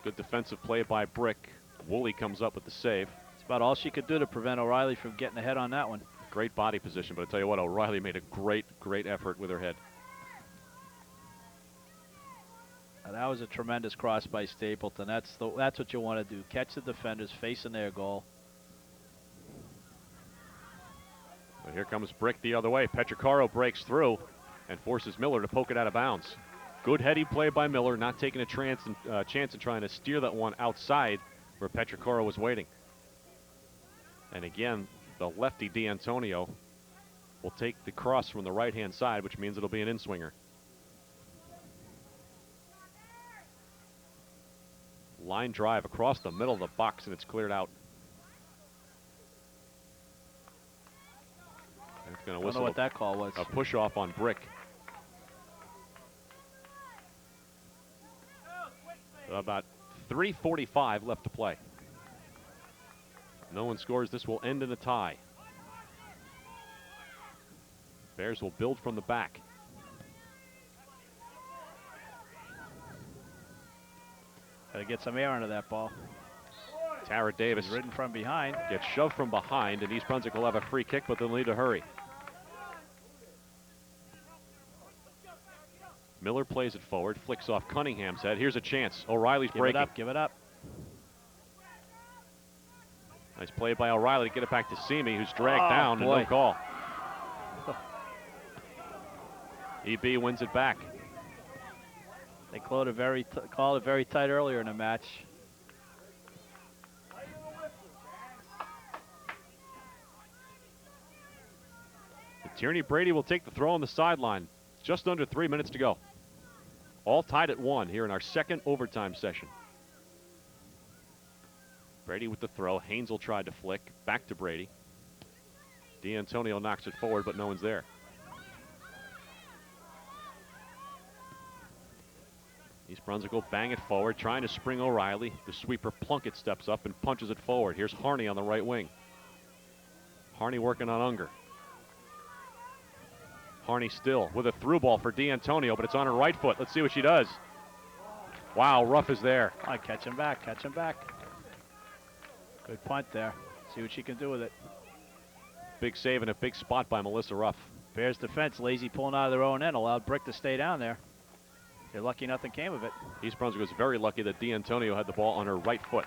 Speaker 1: Good defensive play by Brick. Woolley comes up with the save.
Speaker 2: It's about all she could do to prevent O'Reilly from getting ahead on that one.
Speaker 1: Great body position, but I tell you what, O'Reilly made a great effort with her head.
Speaker 2: Now, that was a tremendous cross by Stapleton. That's what you want to do. Catch the defenders facing their goal.
Speaker 1: But here comes Brick the other way. Petricaro breaks through and forces Miller to poke it out of bounds. Good heady play by Miller, not taking a chance in trying to steer that one outside where Petricaro was waiting. And again, the lefty D'Antonio will take the cross from the right-hand side, which means it'll be an in-swinger. Line drive across the middle of the box, and it's cleared out. And it's going to whistle.
Speaker 2: I don't know what that call was.
Speaker 1: A push-off on Brick. About 3:45 left to play. No one scores. This will end in a tie. Bears will build from the back.
Speaker 2: Got to get some air into that ball.
Speaker 1: Tara Davis
Speaker 2: ridden from behind.
Speaker 1: Gets shoved from behind, and East Brunswick will have a free kick, but they'll need to hurry. Miller plays it forward, flicks off Cunningham's head. Here's a chance. O'Reilly's breaking.
Speaker 2: Give it up.
Speaker 1: Nice play by O'Reilly to get it back to Simi, who's dragged down and
Speaker 2: boy.
Speaker 1: no call. EB wins it back.
Speaker 2: They called it very tight earlier in the match.
Speaker 1: Tierney Brady will take the throw on the sideline. Just under 3 minutes to go. All tied at 1 here in our second overtime session. Brady with the throw. Hainsel tried to flick. Back to Brady. D'Antonio knocks it forward, but no one's there. East Brunswick will bang it forward, trying to spring O'Reilly. The sweeper Plunkett steps up and punches it forward. Here's Harney on the right wing. Harney working on Unger. Harney still with a through ball for D'Antonio, but it's on her right foot. Let's see what she does. Wow, Ruff is there.
Speaker 2: Come on, catch him back. Good punt there. See what she can do with it.
Speaker 1: Big save and a big spot by Melissa Ruff.
Speaker 2: Bears defense lazy pulling out of their own end, allowed Brick to stay down there. They're lucky nothing came of it.
Speaker 1: East Brunswick was very lucky that D'Antonio had the ball on her right foot.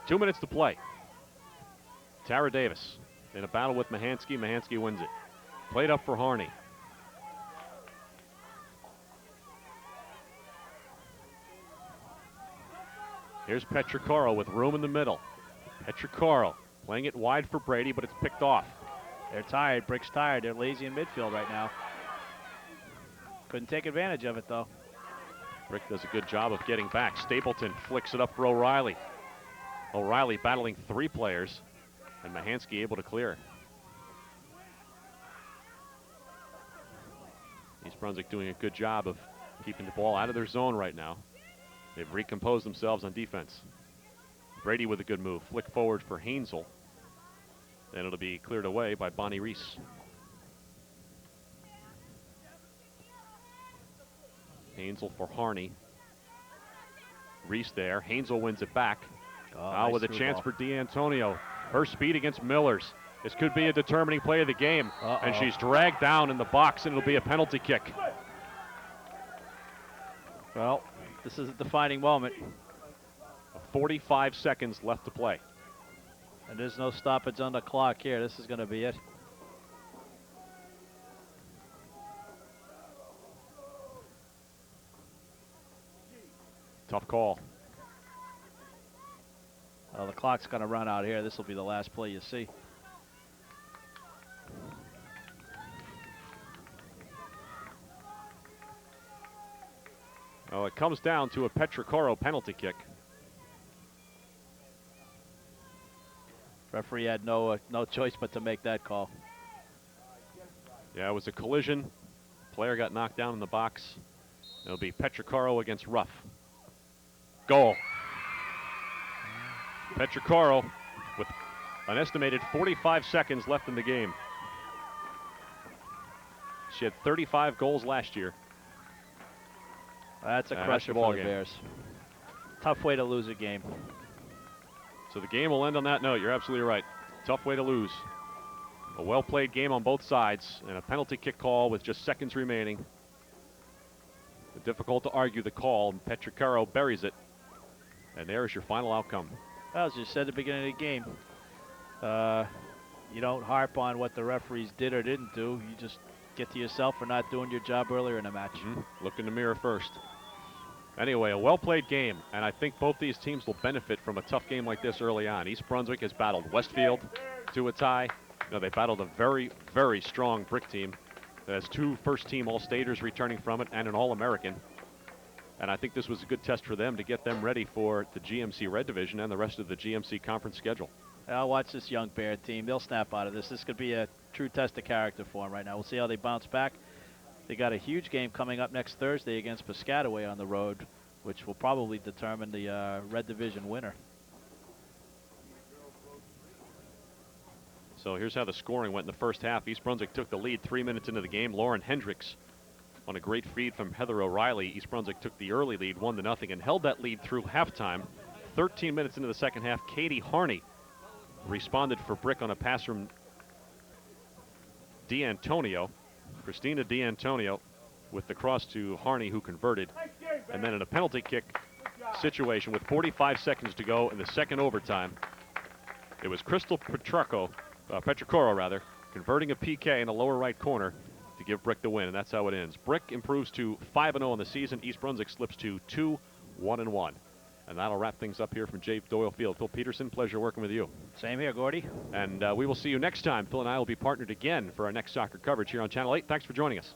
Speaker 1: 2 minutes to play. Tara Davis in a battle with Mahansky. Mahansky wins it. Played up for Harney. Here's Petricaro with room in the middle. Petricaro playing it wide for Brady, but it's picked off.
Speaker 2: They're tired. Brick's tired. They're lazy in midfield right now. Couldn't take advantage of it, though.
Speaker 1: Brick does a good job of getting back. Stapleton flicks it up for O'Reilly. O'Reilly battling 3 players, and Mahansky able to clear. East Brunswick doing a good job of keeping the ball out of their zone right now. They've recomposed themselves on defense. Brady with a good move. Flick forward for Hainsel. Then it'll be cleared away by Bonnie Reese. Hainsel for Harney. Reese there. Hainsel wins it back. Now
Speaker 2: Nice
Speaker 1: with a chance
Speaker 2: ball
Speaker 1: for D'Antonio. Her speed against Miller's. This could be a determining play of the game. And she's dragged down in the box, and it'll be a penalty kick.
Speaker 2: Well, this is a defining moment.
Speaker 1: 45 seconds left to play.
Speaker 2: And there's no stoppage on the clock here. This is going to be it.
Speaker 1: Tough call.
Speaker 2: Well, the clock's going to run out here. This will be the last play you see.
Speaker 1: Well, it comes down to a Petricaro penalty kick.
Speaker 2: Referee had no choice but to make that call.
Speaker 1: Yeah, it was a collision. Player got knocked down in the box. It'll be Petricaro against Ruff. Goal. Petricaro with an estimated 45 seconds left in the game. She had 35 goals last year.
Speaker 2: That's a crusher for the Bears. Tough way to lose a game.
Speaker 1: So the game will end on that note. You're absolutely right. Tough way to lose. A well-played game on both sides, and a penalty kick call with just seconds remaining. Difficult to argue the call, and Petricaro buries it. And there is your final outcome.
Speaker 2: Well, as you said at the beginning of the game, you don't harp on what the referees did or didn't do. You just get to yourself for not doing your job earlier in the match.
Speaker 1: Look in the mirror first. Anyway, a well-played game, and I think both these teams will benefit from a tough game like this early on. East Brunswick has battled Westfield to a tie. They battled a very, very strong Brick team that has 2 first-team All-Staters returning from it and an All-American. And I think this was a good test for them to get them ready for the GMC Red Division and the rest of the GMC Conference schedule.
Speaker 2: I'll watch this young Bear team. They'll snap out of this. This could be a true test of character for them right now. We'll see how they bounce back. They got a huge game coming up next Thursday against Piscataway on the road, which will probably determine the Red Division winner.
Speaker 1: So here's how the scoring went in the first half. East Brunswick took the lead 3 minutes into the game. Lauren Hendricks on a great feed from Heather O'Reilly. East Brunswick took the early lead 1-0 and held that lead through halftime. 13 minutes into the second half, Katie Harney responded for Brick on a pass from D'Antonio. Christina D'Antonio with the cross to Harney, who converted. And then in a penalty kick situation with 45 seconds to go in the second overtime, it was Crystal Petricoro, converting a PK in the lower right corner to give Brick the win, and that's how it ends. Brick improves to 5-0 in the season. East Brunswick slips to 2-1-1. And that'll wrap things up here from Jay Doyle Field. Phil Peterson, pleasure working with you.
Speaker 2: Same here, Gordy.
Speaker 1: And we will see you next time. Phil and I will be partnered again for our next soccer coverage here on Channel 8. Thanks for joining us.